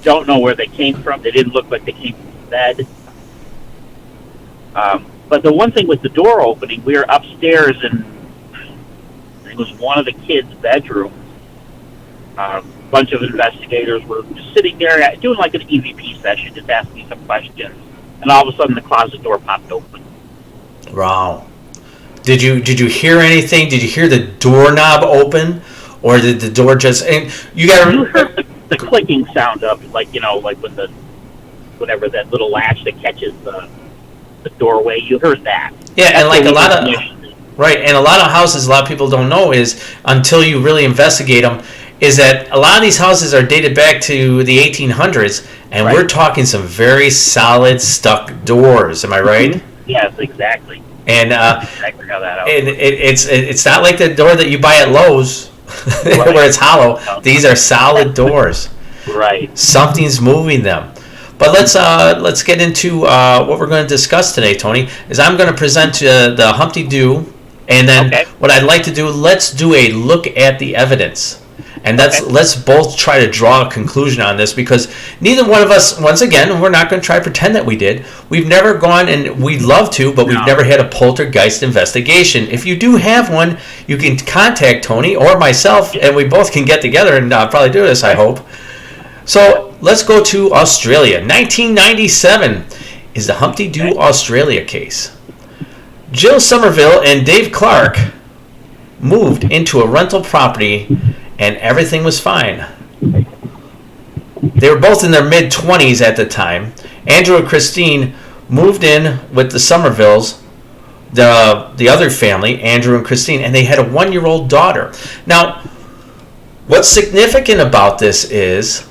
Don't know where they came from. They didn't look like they came from the bed. But the one thing with the door opening, we were upstairs and it was one of the kids' bedrooms. A bunch of investigators were just sitting there doing like an EVP session, just asking some questions. And all of a sudden the closet door popped open. Wow. Did you hear anything? Did you hear the doorknob open? Or did the door just... And you heard the clicking sound of, like with whatever that little latch that catches the doorway. You heard that. Yeah, and like a lot of... Right, and a lot of houses, a lot of people don't know is, until you really investigate them, is that a lot of these houses are dated back to the 1800s, and we're talking some very solid stuck doors. Am I right? Mm-hmm. Yes, exactly. And exactly how that out. And it's not like the door that you buy at Lowe's where it's hollow. No. These are solid doors. Right. Something's moving them. But let's get into what we're going to discuss today, Tony. Is I'm going to present the Humpty Doo, and then what I'd like to do, let's do a look at the evidence. And let's both try to draw a conclusion on this, because neither one of us, once again, we're not going to try to pretend that we did. We've never gone, and we'd love to, but we've never had a poltergeist investigation. If you do have one, you can contact Tony or myself, and we both can get together and probably do this, I hope. So let's go to Australia. 1997 is the Humpty Doo Australia case. Jill Somerville and Dave Clark moved into a rental property, and everything was fine. They were both in their mid-20s at the time. Andrew and Christine moved in with the Somervilles, the other family, Andrew and Christine, and they had a 1-year-old daughter. Now, what's significant about this is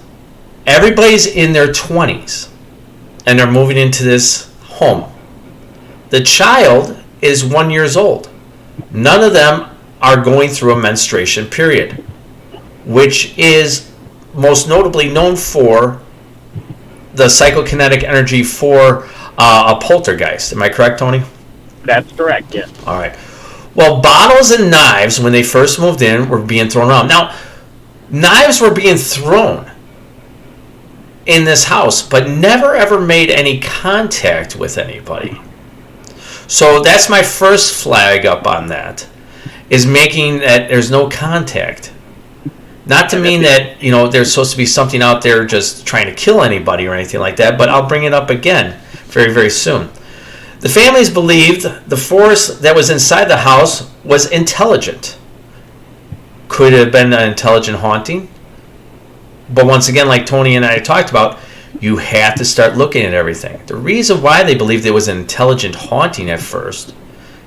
everybody's in their 20s, and they're moving into this home. The child is 1 year old. None of them are going through a menstruation period, which is most notably known for the psychokinetic energy for a poltergeist. Am I correct, Tony? That's correct, yes. All right. Well, bottles and knives, when they first moved in, were being thrown around. Now, knives were being thrown in this house, but never ever made any contact with anybody. So that's my first flag up on that, is making that there's no contact. Not to mean that, there's supposed to be something out there just trying to kill anybody or anything like that, but I'll bring it up again very, very soon. The families believed the force that was inside the house was intelligent. Could it have been an intelligent haunting? But once again, like Tony and I talked about, you have to start looking at everything. The reason why they believed it was an intelligent haunting at first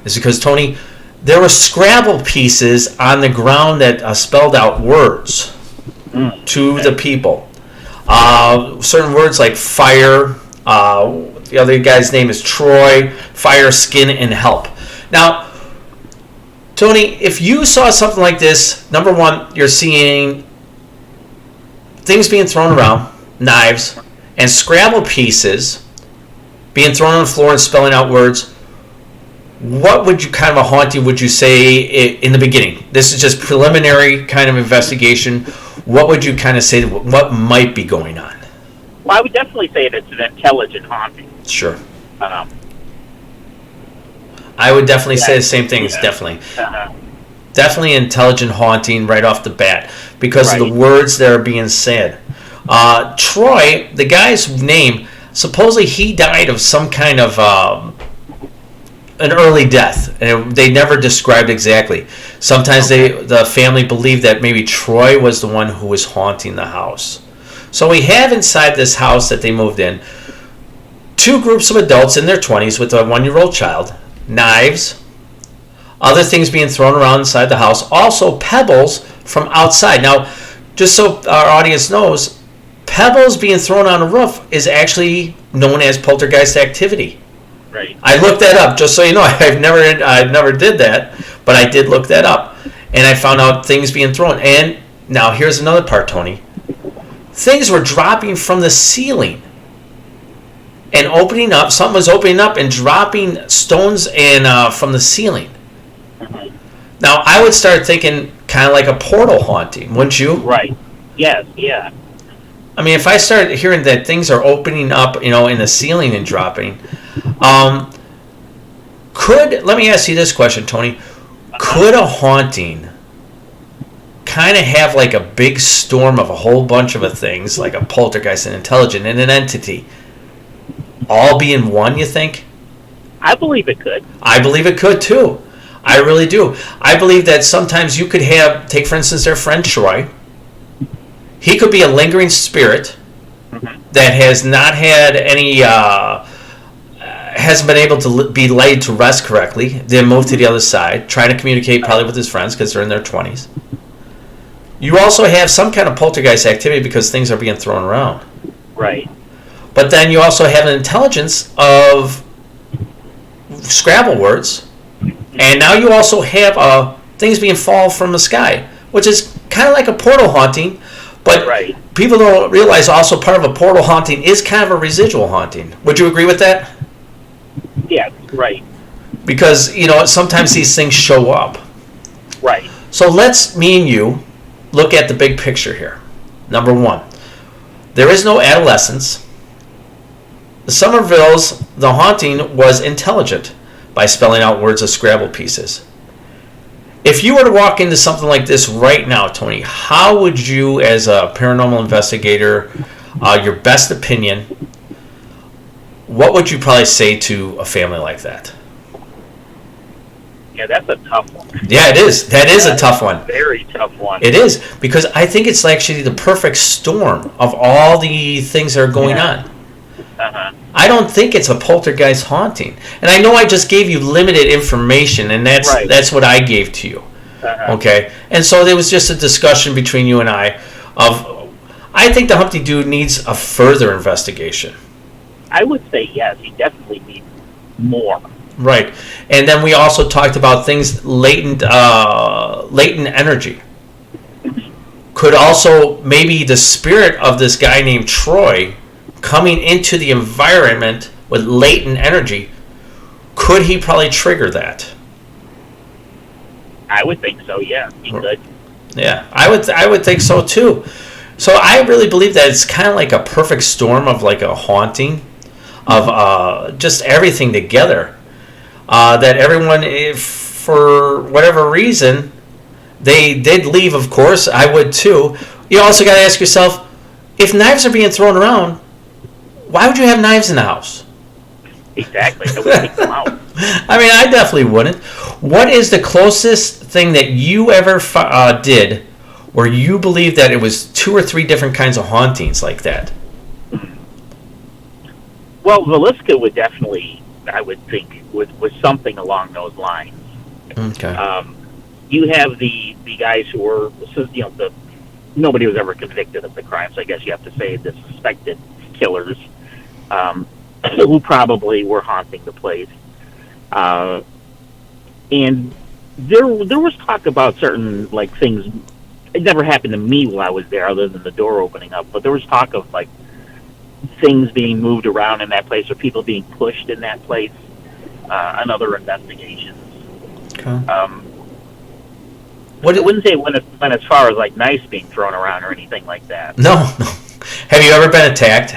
is because, Tony, there were Scrabble pieces on the ground that spelled out words to the people. Certain words like fire, the other guy's name is Troy, fire, skin, and help. Now, Tony, if you saw something like this, number one, you're seeing things being thrown around, knives, and Scrabble pieces being thrown on the floor and spelling out words. What would you kind of a haunting would you say in the beginning? This is just preliminary kind of investigation. What would you kind of say? What might be going on? Well, I would definitely say it's an intelligent haunting. Sure. I would definitely say the same thing. It's definitely intelligent haunting right off the bat because of the words that are being said. Troy, the guy's name, supposedly he died of some kind of an early death, and they never described exactly. Sometimes the family believed that maybe Troy was the one who was haunting the house. So we have inside this house that they moved in 2 groups of adults in their 20s with a 1-year-old child, knives, other things being thrown around inside the house, also pebbles from outside. Now, just so our audience knows, pebbles being thrown on a roof is actually known as poltergeist activity. Right. I looked that up, just so you know. I never did that, but I did look that up, and I found out things being thrown. And now here's another part, Tony. Things were dropping from the ceiling and opening up. Something was opening up and dropping stones and from the ceiling. Mm-hmm. Now I would start thinking kind of like a portal haunting, wouldn't you? Right. Yes. Yeah. I mean, if I start hearing that things are opening up, in the ceiling and dropping, let me ask you this question, Tony. Could a haunting kind of have like a big storm of a whole bunch of things, like a poltergeist, an intelligent, and an entity, all be in one, you think? I believe it could. I believe it could, too. I really do. I believe that sometimes you could take, for instance, their friend Troy. He could be a lingering spirit that has not had any, hasn't been able to be laid to rest correctly, then move to the other side, trying to communicate probably with his friends because they're in their 20s. You also have some kind of poltergeist activity because things are being thrown around. Right. But then you also have an intelligence of Scrabble words, and now you also have things being fall from the sky, which is kind of like a portal haunting. But people don't realize also part of a portal haunting is kind of a residual haunting. Would you agree with that? Yeah, right. Because, sometimes these things show up. Right. So let's, me and you, look at the big picture here. Number one, there is no adolescence. The Somerville's, the haunting was intelligent by spelling out words of Scrabble pieces. If you were to walk into something like this right now, Tony, how would you, as a paranormal investigator, your best opinion, what would you probably say to a family like that? Yeah, that's a tough one. Yeah, it is. That is a tough one. Very tough one. It is, because I think it's actually the perfect storm of all the things that are going on. Uh-huh. I don't think it's a poltergeist haunting. And I know I just gave you limited information, and that's what I gave to you. Uh-huh. Okay? And so there was just a discussion between you and I of, I think the Humpty Dude needs a further investigation. I would say yes, he definitely needs more. Right. And then we also talked about things, latent energy. Could also, maybe the spirit of this guy named Troy coming into the environment with latent energy, could he probably trigger that? I would think so, yeah. He could. Yeah, I would think so too. So I really believe that it's kind of like a perfect storm of like a haunting of just everything together. That everyone, if for whatever reason, They did leave, of course. I would too. You also got to ask yourself, if knives are being thrown around, why would you have knives in the house? Exactly. I would take them out. I mean, I definitely wouldn't. What is the closest thing that you ever did where you believe that it was 2 or 3 different kinds of hauntings like that? Well, Velisca would definitely, I would think, was something along those lines. Okay. You have the guys who were, nobody was ever convicted of the crime, so I guess you have to say the suspected killers, who probably were haunting the place. And there was talk about certain things. It never happened to me while I was there, other than the door opening up. But there was talk of things being moved around in that place, or people being pushed in that place, and other investigations. Okay. I wouldn't say went as far as knives being thrown around or anything like that. No. Have you ever been attacked?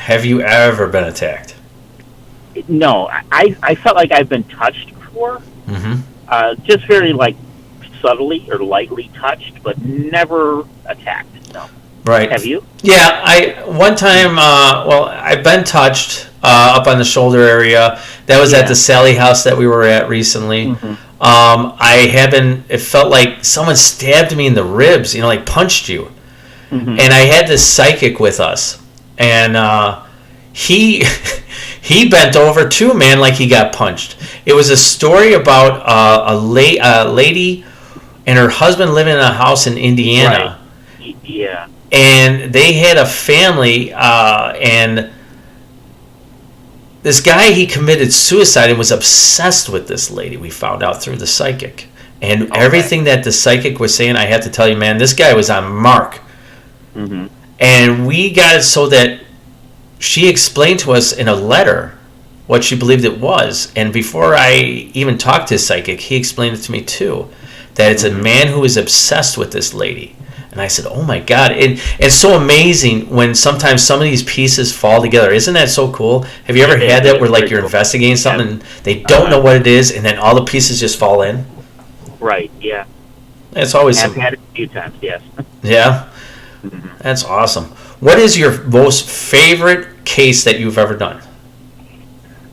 No, I felt like I've been touched before. Mm-hmm. Just very subtly or lightly touched, but never attacked. No. Right. Have you? Yeah, one time. I've been touched up on the shoulder area. That was at the Sally house that we were at recently. Mm-hmm. I had been. It felt like someone stabbed me in the ribs. Punched you. Mm-hmm. And I had this psychic with us, and he he bent over too, man, like he got punched. It was a story about a lady and her husband living in a house in Indiana. Right. Yeah. And they had a family, and this guy, he committed suicide and was obsessed with this lady, we found out through the psychic. And everything that the psychic was saying, I have to tell you, man, this guy was on mark. Mm-hmm. And we got it so that she explained to us in a letter what she believed it was. And before I even talked to his psychic, he explained it to me too, that it's a man who is obsessed with this lady. And I said, oh my God. It's so amazing when sometimes some of these pieces fall together. Isn't that so cool? Have you ever had that where you're investigating something and they don't know what it is, and then all the pieces just fall in? Right, yeah. It's always I've had it a few times, yes. Yeah? Mm-hmm. That's awesome. What is your most favorite case that you've ever done?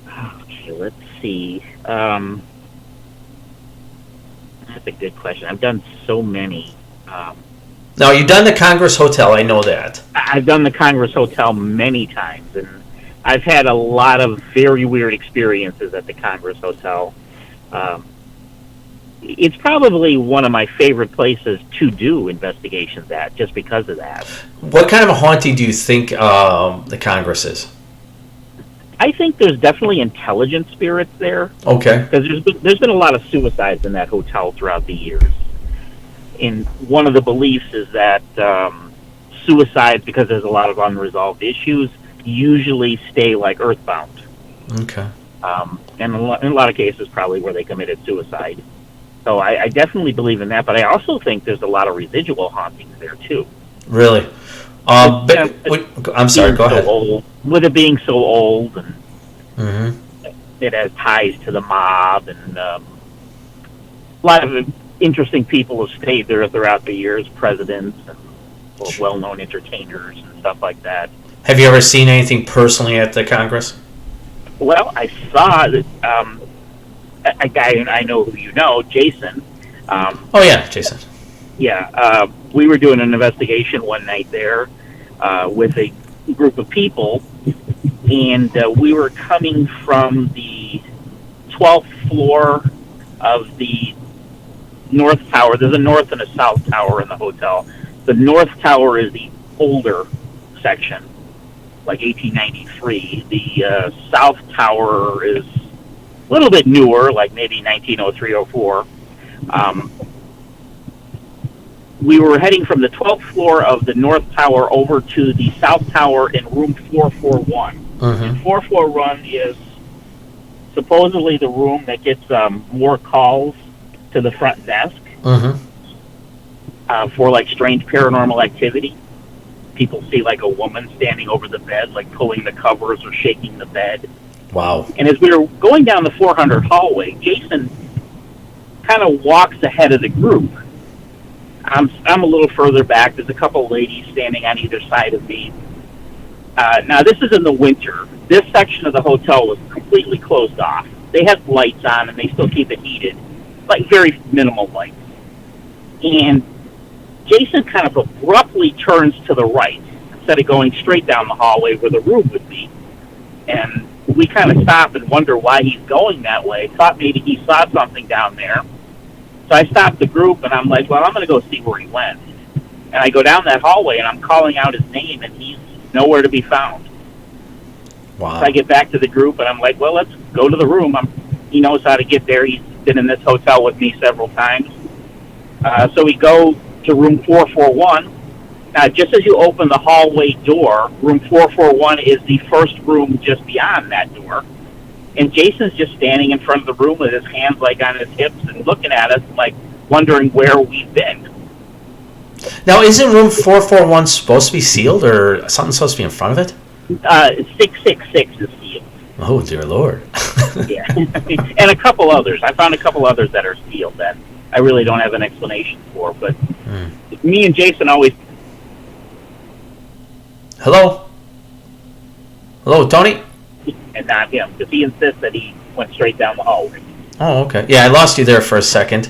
Okay, let's see. That's a good question. I've done so many. Now, you've done the Congress Hotel, I know that. I've done the Congress Hotel many times, and I've had a lot of very weird experiences at the Congress Hotel. It's probably one of my favorite places to do investigations at, just because of that. What kind of a haunting do you think the Congress is? I think there's definitely intelligent spirits there. Okay. Because there's been a lot of suicides in that hotel throughout the years. And one of the beliefs is that suicides, because there's a lot of unresolved issues, usually stay earthbound. Okay. And in a lot of cases, probably where they committed suicide. So I definitely believe in that, but I also think there's a lot of residual hauntings there, too. Really? I'm sorry, go ahead. With it being so old, and mm-hmm. it has ties to the mob, and a lot of interesting people have stayed there throughout the years, presidents and well-known entertainers and stuff like that. Have you ever seen anything personally at the Congress? Well, I saw that a guy, and I know who you know, Jason. Oh, yeah, Jason. Yeah, we were doing an investigation one night there with a group of people, and we were coming from the 12th floor of the North Tower. There's a north and a south tower in the hotel. The North Tower is the older section, 1893. The South Tower is a little bit newer, maybe 1903, 04. We were heading from the 12th floor of the North Tower over to the South Tower in room 441. Mm-hmm. And 441 is supposedly the room that gets more calls to the front desk mm-hmm. For strange paranormal activity. People see a woman standing over the bed, pulling the covers or shaking the bed. Wow. And as we were going down the 400 hallway, Jason kind of walks ahead of the group. I'm a little further back. There's a couple of ladies standing on either side of me. Now, this is in the winter. This section of the hotel was completely closed off. They have lights on, and they still keep it heated, like very minimal lights. And Jason kind of abruptly turns to the right instead of going straight down the hallway where the room would be. And we kind of stop and wonder why he's going that way. Thought maybe he saw something down there. So I stopped the group, and I'm like, well, I'm going to go see where he went. And I go down that hallway, and I'm calling out his name, and he's nowhere to be found. Wow. So I get back to the group, and I'm like, well, let's go to the room. He knows how to get there. He's been in this hotel with me several times. So we go to room 441. Just as you open the hallway door, room 441 is the first room just beyond that door. And Jason's just standing in front of the room with his hands like on his hips and looking at us like wondering where we've been. Now, isn't room 441 supposed to be sealed, or something supposed to be in front of it? 666 is sealed. Oh, dear Lord. Yeah. And a couple others. I found a couple others that are sealed that I really don't have an explanation for. But me and Jason always... Hello? Hello, Tony? And not him, because he insists that he went straight down the hallway. Oh, okay. Yeah, I lost you there for a second.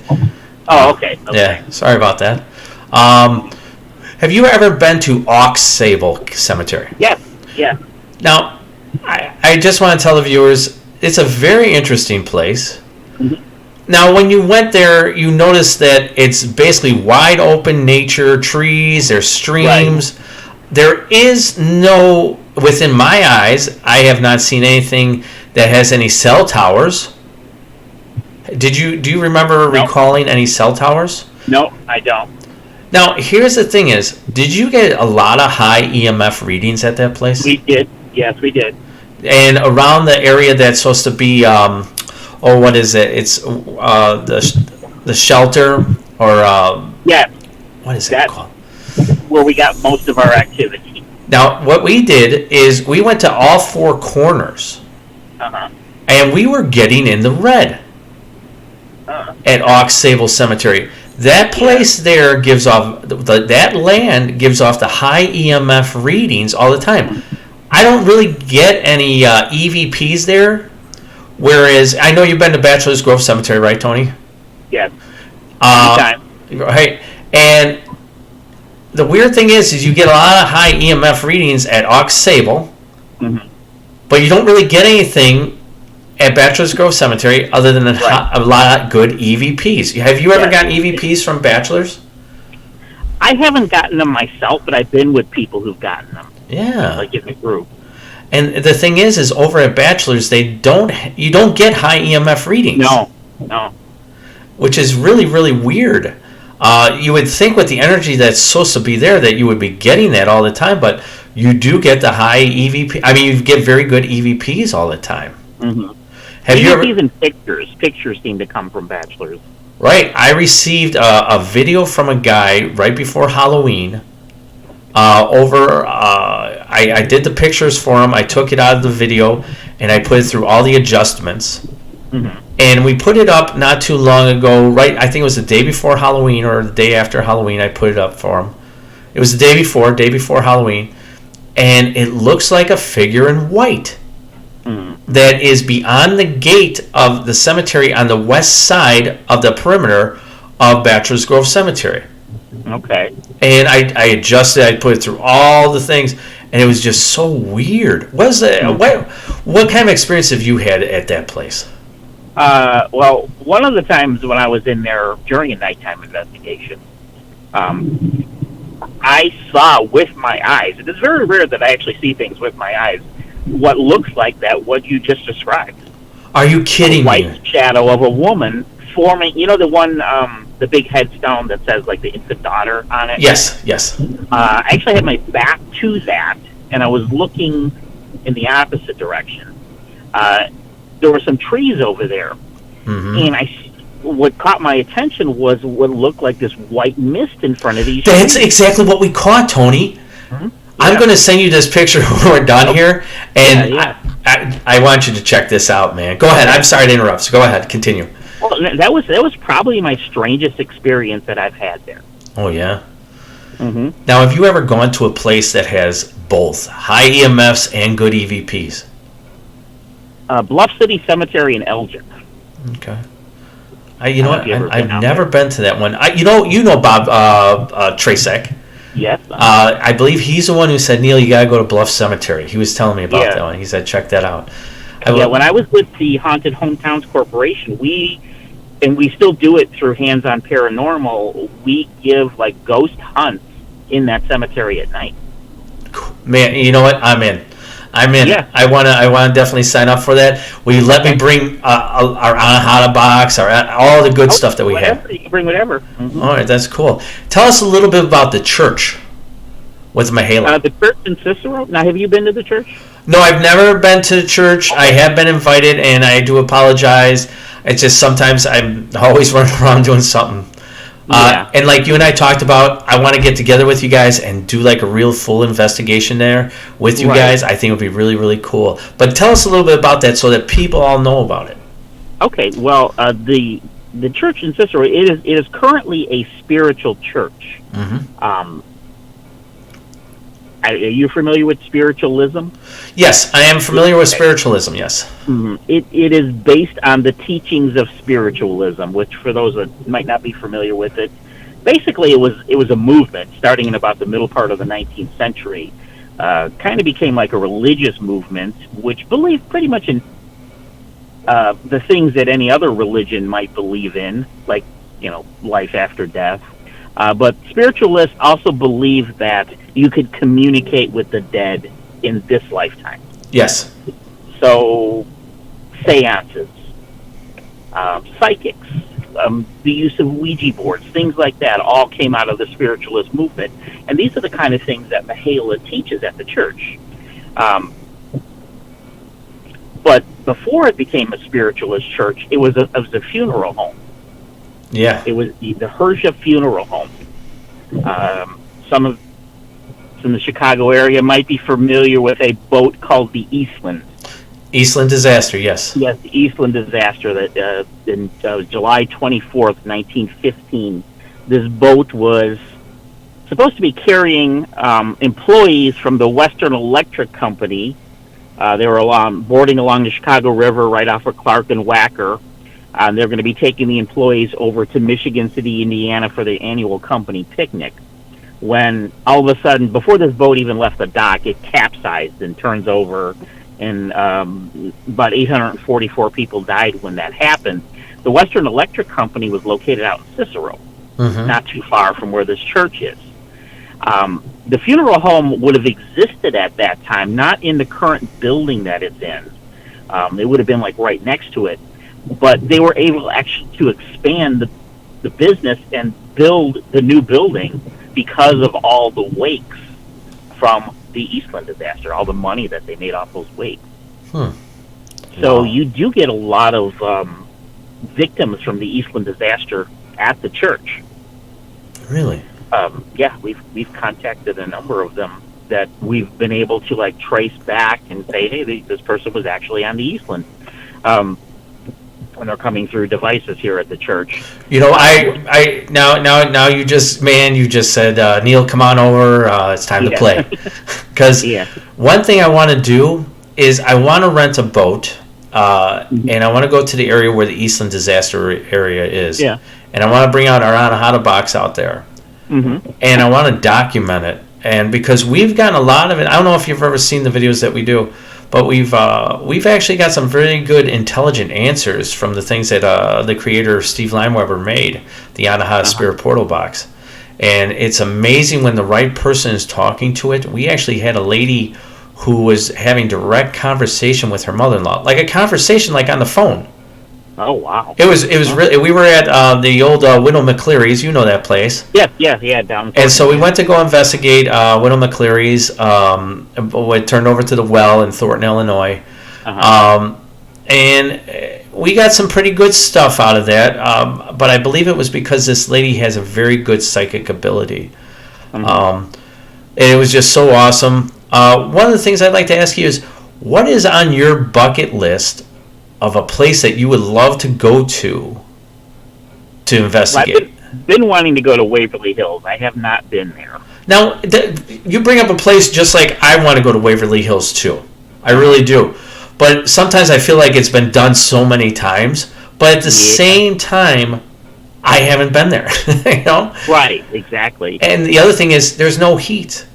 Oh, okay. Yeah, sorry about that. Have you ever been to Szabelski Cemetery? Yes, yeah. Now, I just want to tell the viewers, it's a very interesting place. Mm-hmm. Now, when you went there, you noticed that it's basically wide open nature, trees, there's streams. Right. There is no, within my eyes, I have not seen anything that has any cell towers. Do you remember recalling any cell towers? No, I don't. Now, here's the thing is, did you get a lot of high EMF readings at that place? We did. Yes, we did. And around the area that's supposed to be, what is it? It's the shelter, or... yeah. What is that called? Where we got most of our activity. Now, what we did is we went to all four corners. Uh-huh. And we were getting in the red at Szabelski Cemetery. That place there gives off, that land gives off the high EMF readings all the time. I don't really get any EVPs there, whereas I know you've been to Bachelor's Grove Cemetery, right, Tony? Yes. Anytime. Right. And the weird thing is you get a lot of high EMF readings at Szabelski, but you don't really get anything at Bachelor's Grove Cemetery other than a lot of good EVPs. Have you ever gotten EVPs from Bachelor's? I haven't gotten them myself, but I've been with people who've gotten them. Yeah. Like in the group. And the thing is over at Bachelor's, you don't get high EMF readings. No. Which is really, really weird. You would think with the energy that's supposed to be there that you would be getting that all the time, but you do get the high EVP. I mean, you get very good EVPs all the time. Mm-hmm. Have you ever... even pictures? Pictures seem to come from Bachelor's. Right. I received a video from a guy right before Halloween. I did the pictures for him. I took it out of the video, and I put it through all the adjustments. Mm-hmm. And we put it up not too long ago, right? I think it was the day before Halloween or the day after Halloween. I put it up for him. It was the day before Halloween. And it looks like a figure in white that is beyond the gate of the cemetery on the west side of the perimeter of Bachelor's Grove Cemetery. Okay. And I adjusted, I put it through all the things, and it was just so weird. What kind of experience have you had at that place? Well, one of the times when I was in there during a nighttime investigation, I saw with my eyes, it is very rare that I actually see things with my eyes, what looks like what you just described. Are you kidding me? A white shadow of a woman forming, you know the one, the big headstone that says like the infant daughter on it? Yes. I actually had my back to that, and I was looking in the opposite direction. There were some trees over there, and what caught my attention was what looked like this white mist in front of these trees. That's exactly what we caught, Tony. Mm-hmm. I'm going to send you this picture when we're done here, and I want you to check this out, man. Go ahead. I'm sorry to interrupt. So go ahead. Continue. Well, that was probably my strangest experience that I've had there. Oh, yeah? Mm-hmm. Now, have you ever gone to a place that has both high EMFs and good EVPs? Bluff City Cemetery in Elgin. Okay. You know Have what? you ever I've been out never there? been to that one. You know Bob Tracek. Yes. I believe he's the one who said, Neal, you got to go to Bluff Cemetery. He was telling me about Yeah. that one. He said, check that out. When I was with the Haunted Hometowns Corporation, we still do it through Hands on Paranormal. We give like ghost hunts in that cemetery at night. Man, you know what? I'm in. Yeah. I wanna definitely sign up for that. Will you let me bring our Anahata box, all the good stuff that we whatever. have? You can bring whatever. Mm-hmm. All right, that's cool. Tell us a little bit about the church with Mahela. The church in Cicero. Now, have you been to the church? No, I've never been to the church. I have been invited, and I do apologize. It's just sometimes I'm always running around doing something. Yeah. And like you and I talked about, I want to get together with you guys and do like a real full investigation there with you guys. I think it would be really, really cool. But tell us a little bit about that so that people all know about it. Okay. Well, the church in Cicero, it is currently a spiritual church. Mm-hmm. Are you familiar with spiritualism? Yes, I am familiar with spiritualism, yes. Mm-hmm. It is based on the teachings of spiritualism, which for those that might not be familiar with it, basically it was a movement starting in about the middle part of the 19th century. Kind of became like a religious movement, which believed pretty much in the things that any other religion might believe in, like, life after death. But spiritualists also believe that you could communicate with the dead in this lifetime. Yes. So, seances, psychics, the use of Ouija boards, things like that all came out of the spiritualist movement. And these are the kind of things that Mahela teaches at the church. But before it became a spiritualist church, it was a funeral home. Yeah. It was the Hersha Funeral Home. Some of in the Chicago area might be familiar with a boat called the Eastland. Eastland disaster, yes. Yes, the Eastland disaster that in July 24th, 1915. This boat was supposed to be carrying employees from the Western Electric Company. They were boarding along the Chicago River right off of Clark and Wacker. They're going to be taking the employees over to Michigan City, Indiana for the annual company picnic. When all of a sudden, before this boat even left the dock, it capsized and turns over, and about 844 people died when that happened. The Western Electric Company was located out in Cicero, not too far from where this church is. The funeral home would have existed at that time, not in the current building that it's in. It would have been like right next to it. But they were able actually to expand the business and build the new building because of all the wakes from the Eastland disaster, all the money that they made off those wakes. So you do get a lot of victims from the Eastland disaster at the church. Really? Yeah, we've contacted a number of them that we've been able to like trace back and say, hey, this person was actually on the Eastland. When they're coming through devices here at the church. I now you just said, Neal, come on over. It's time to play. Because one thing I want to do is I want to rent a boat, and I want to go to the area where the Eastland disaster area is. Yeah. And I want to bring out our Anahata box out there, and I want to document it. And because we've gotten a lot of it, I don't know if you've ever seen the videos that we do. But we've actually got some very good, intelligent answers from the things that the creator Steve Limeweber made, the Anahata Spirit Portal box. And it's amazing when the right person is talking to it. We actually had a lady who was having direct conversation with her mother-in-law, like a conversation like on the phone. Oh, wow. It was really. We were at the old Widow McCleary's. You know that place. Yeah, down. And so we went to go investigate Widow McCleary's. It turned over to the well in Thornton, Illinois. And we got some pretty good stuff out of that. But I believe it was because this lady has a very good psychic ability. And it was just so awesome. One of the things I'd like to ask you is, what is on your bucket list of a place that you would love to go to investigate? been wanting to go to Waverly Hills. I have not been there. Now, you bring up a place just like I want to go to Waverly Hills too. I really do. But sometimes I feel like it's been done so many times. But at the same time, I haven't been there. You know? Right, exactly. And the other thing is, there's no heat.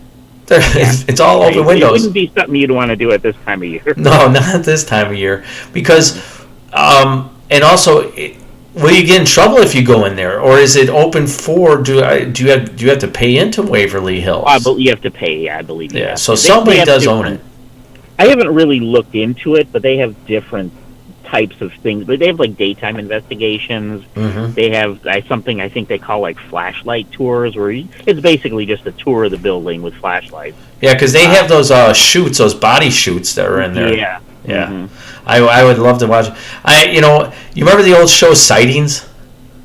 It's all open windows. It wouldn't be something you'd want to do at this time of year. No, not at this time of year. Because, and also, will you get in trouble if you go in there? Or is it open for, do you have to pay into Waverly Hills? You have to pay, I believe. Yeah, so somebody does own it. I haven't really looked into it, but they have different types of things. But they have like daytime investigations. Mm-hmm. They have something I think they call like flashlight tours, where it's basically just a tour of the building with flashlights. Yeah, because they have those shoots, those body shoots that are in there. Yeah. Mm-hmm. I would love to watch. You remember the old show Sightings?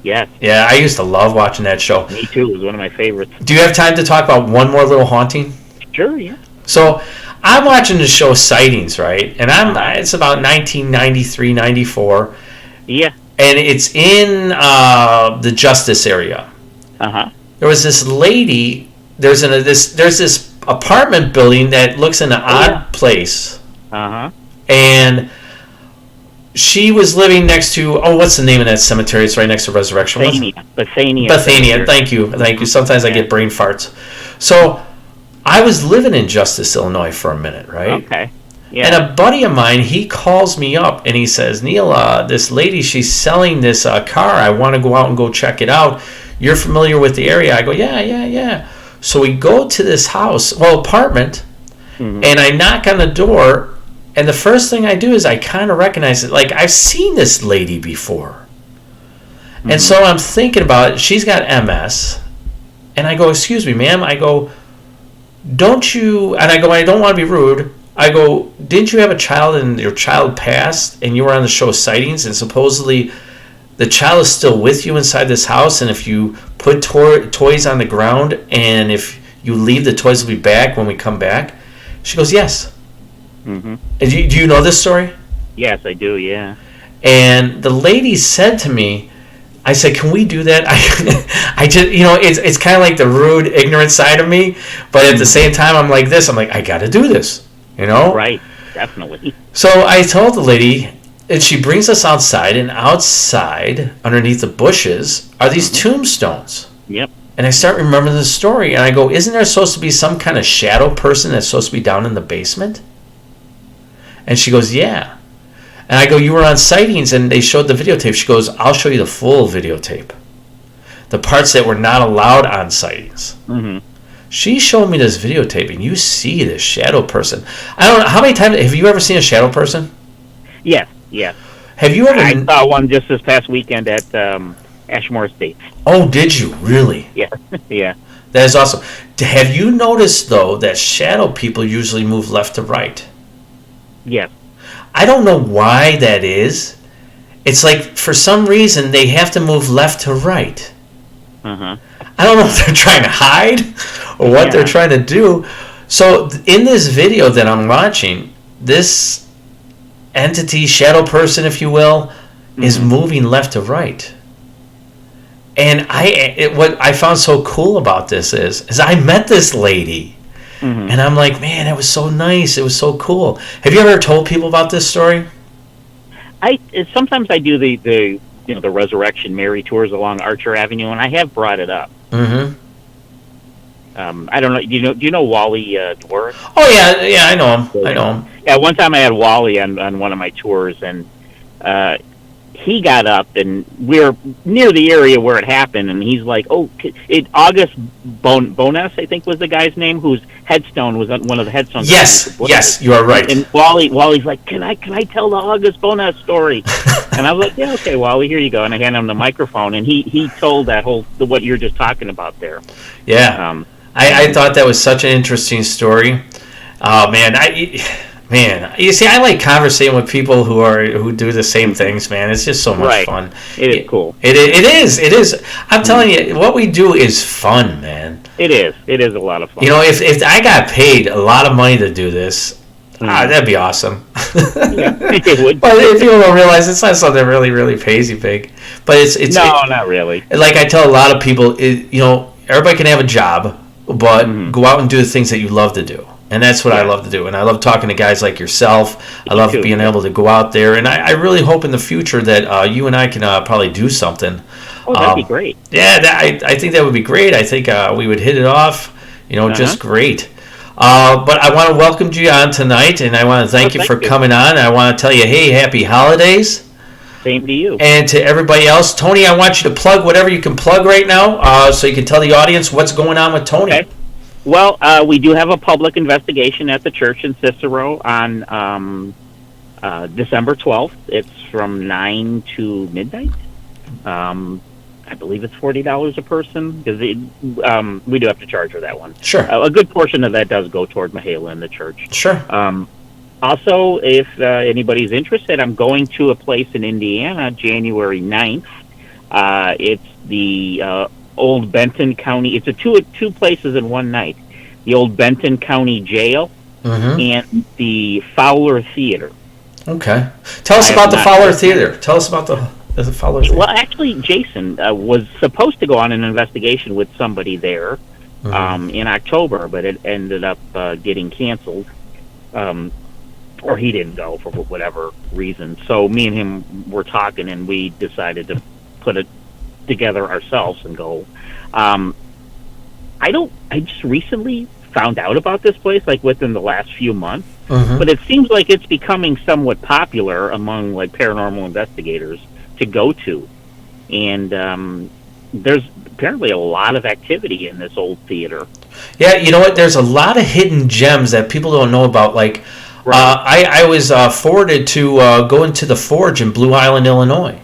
Yes. Yeah, I used to love watching that show. Me too. It was one of my favorites. Do you have time to talk about one more little haunting? Sure. Yeah. So, I'm watching the show Sightings, right? And it's about 1993, 94. Yeah. And it's in the Justice area. Uh-huh. There was this lady, there's this apartment building that looks in an odd place. Uh-huh. And she was living next to, what's the name of that cemetery? It's right next to Resurrection. Bethania. Thank you. Sometimes I get brain farts. So I was living in Justice, Illinois for a minute, right? Okay. Yeah. And a buddy of mine, he calls me up and he says, Neal, this lady, she's selling this car. I want to go out and go check it out. You're familiar with the area? I go, yeah. So we go to this apartment, mm-hmm. and I knock on the door, and the first thing I do is I kind of recognize it. Like, I've seen this lady before. Mm-hmm. And so I'm thinking about it. She's got MS. And I go, excuse me, ma'am. I go, don't you, and I go, I don't want to be rude. I go, didn't you have a child and your child passed and you were on the show Sightings and supposedly the child is still with you inside this house, and if you put toys on the ground and if you leave, the toys will be back when we come back? She goes, yes. Mm-hmm. And do you know this story? Yes, I do, yeah. And the lady said to me, I said, can we do that? I just, it's kind of like the rude, ignorant side of me, but at the same time, I'm like this. I'm like, I got to do this, Right, definitely. So I told the lady, and she brings us outside, and outside, underneath the bushes, are these mm-hmm. tombstones. Yep. And I start remembering the story, and I go, isn't there supposed to be some kind of shadow person that's supposed to be down in the basement? And she goes, yeah. And I go, you were on Sightings, and they showed the videotape. She goes, I'll show you the full videotape. The parts that were not allowed on Sightings. Mm-hmm. She showed me this videotape, and you see this shadow person. I don't know, how many times, have you ever seen a shadow person? Yes. Have you ever... I saw one just this past weekend at Ashmore Estates. Oh, did you? Really? Yeah. Yeah. That is awesome. Have you noticed, though, that shadow people usually move left to right? Yes. I don't know why that is. It's like, for some reason, they have to move left to right. Uh-huh. I don't know if they're trying to hide or what they're trying to do. So, in this video that I'm watching, this entity, shadow person, if you will, mm-hmm. is moving left to right. And what I found so cool about this is I met this lady. Mm-hmm. And I'm like, man, it was so nice. It was so cool. Have you ever told people about this story? Sometimes I do the Resurrection Mary tours along Archer Avenue, and I have brought it up. Mm-hmm. I don't know. Do you know Wally Dworak? Oh yeah, I know him. Yeah, one time I had Wally on one of my tours, and he got up, and we're near the area where it happened, and he's like, August Bonas, I think was the guy's name, whose headstone was one of the headstones. Yes, you are right. And Wally's like, can I tell the August Bonas story? And I was like, yeah, okay, Wally, here you go. And I handed him the microphone, and he told that what you're just talking about there. Yeah. I thought that was such an interesting story. Oh, man, you see, I like conversating with people who do the same things, man. It's just so much fun. It is cool. It is. I'm telling you, what we do is fun, man. It is. It is a lot of fun. If I got paid a lot of money to do this, That'd be awesome. Yeah, it would. But if people don't realize, it's not something that really pays you big. But it's not really. Like I tell a lot of people, everybody can have a job, but go out and do the things that you love to do. And that's what I love to do. And I love talking to guys like yourself. I love being able to go out there. And I really hope in the future that you and I can probably do something. Oh, that'd be great. Yeah, I think that would be great. I think we would hit it off, just great. But I want to welcome you on tonight, and I want to thank you for coming on. I want to tell you, hey, happy holidays. Same to you. And to everybody else. Tony, I want you to plug whatever you can plug right now so you can tell the audience what's going on with Tony. Okay. Well, we do have a public investigation at the church in Cicero on December 12th. It's from 9 to midnight. I believe it's $40 a person because we do have to charge for that one. Sure. A good portion of that does go toward Mahala and the church. Sure. Also, if anybody's interested, I'm going to a place in Indiana January 9th. It's the Old Benton County. It's two places in one night. The Old Benton County Jail and the Fowler Theater. Okay. Tell us about the Fowler Theater. Tell us about the Fowler Theater. Well, actually, Jason was supposed to go on an investigation with somebody there in October, but it ended up getting canceled. Or he didn't go for whatever reason. So me and him were talking, and we decided to put it together ourselves and go. I just recently found out about this place, like within the last few months, but it seems like it's becoming somewhat popular among like paranormal investigators to go to, and there's apparently a lot of activity in this old theater. Yeah, you know what? There's a lot of hidden gems that people don't know about. Like, I was forwarded to go into the Forge in Blue Island, Illinois.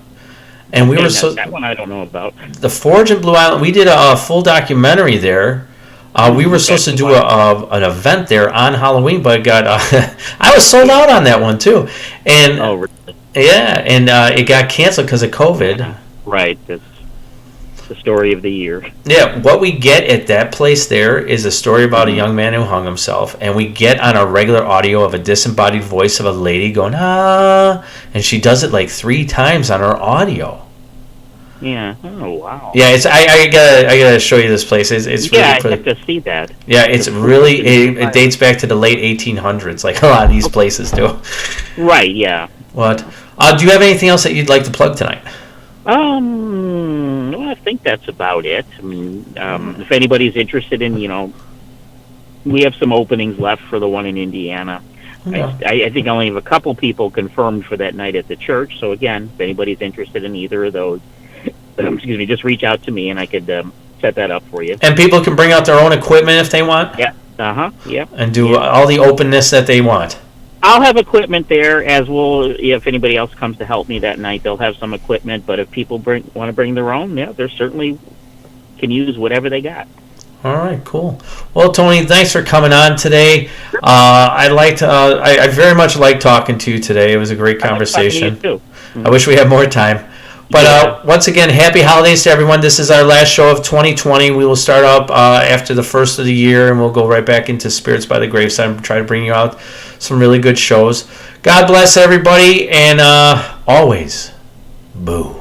And we were that one I don't know about. The Forge in Blue Island. We did a full documentary there. We were supposed to do an event there on Halloween, but got I was sold out on that one too. And really? Yeah, and it got canceled because of COVID. Right. That's the story of the year. Yeah, what we get at that place there is a story about a young man who hung himself, and we get on a regular audio of a disembodied voice of a lady going, ah, and she does it like 3 times on her audio. Yeah. Oh, wow. Yeah, it's I gotta show you this place. It's really I have to see that. Yeah, it's really it dates back to the late 1800s, like a lot of these places do. Right. Yeah. What? Do you have anything else that you'd like to plug tonight? Well, I think that's about it. I mean, if anybody's interested in, we have some openings left for the one in Indiana. Yeah. I think I only have a couple people confirmed for that night at the church. So again, if anybody's interested in either of those, just reach out to me and I could set that up for you. And people can bring out their own equipment if they want? Yeah. Yeah. And do all the openness that they want. I'll have equipment there, as will if anybody else comes to help me that night. They'll have some equipment, but if people want to bring their own, yeah, they certainly can use whatever they got. All right, cool. Well, Tony, thanks for coming on today. I very much liked talking to you today. It was a great conversation. Too. I wish we had more time. But once again, happy holidays to everyone. This is our last show of 2020. We will start up after the first of the year, and we'll go right back into Spirits by the Graveside and try to bring you out some really good shows. God bless everybody, and always, boo.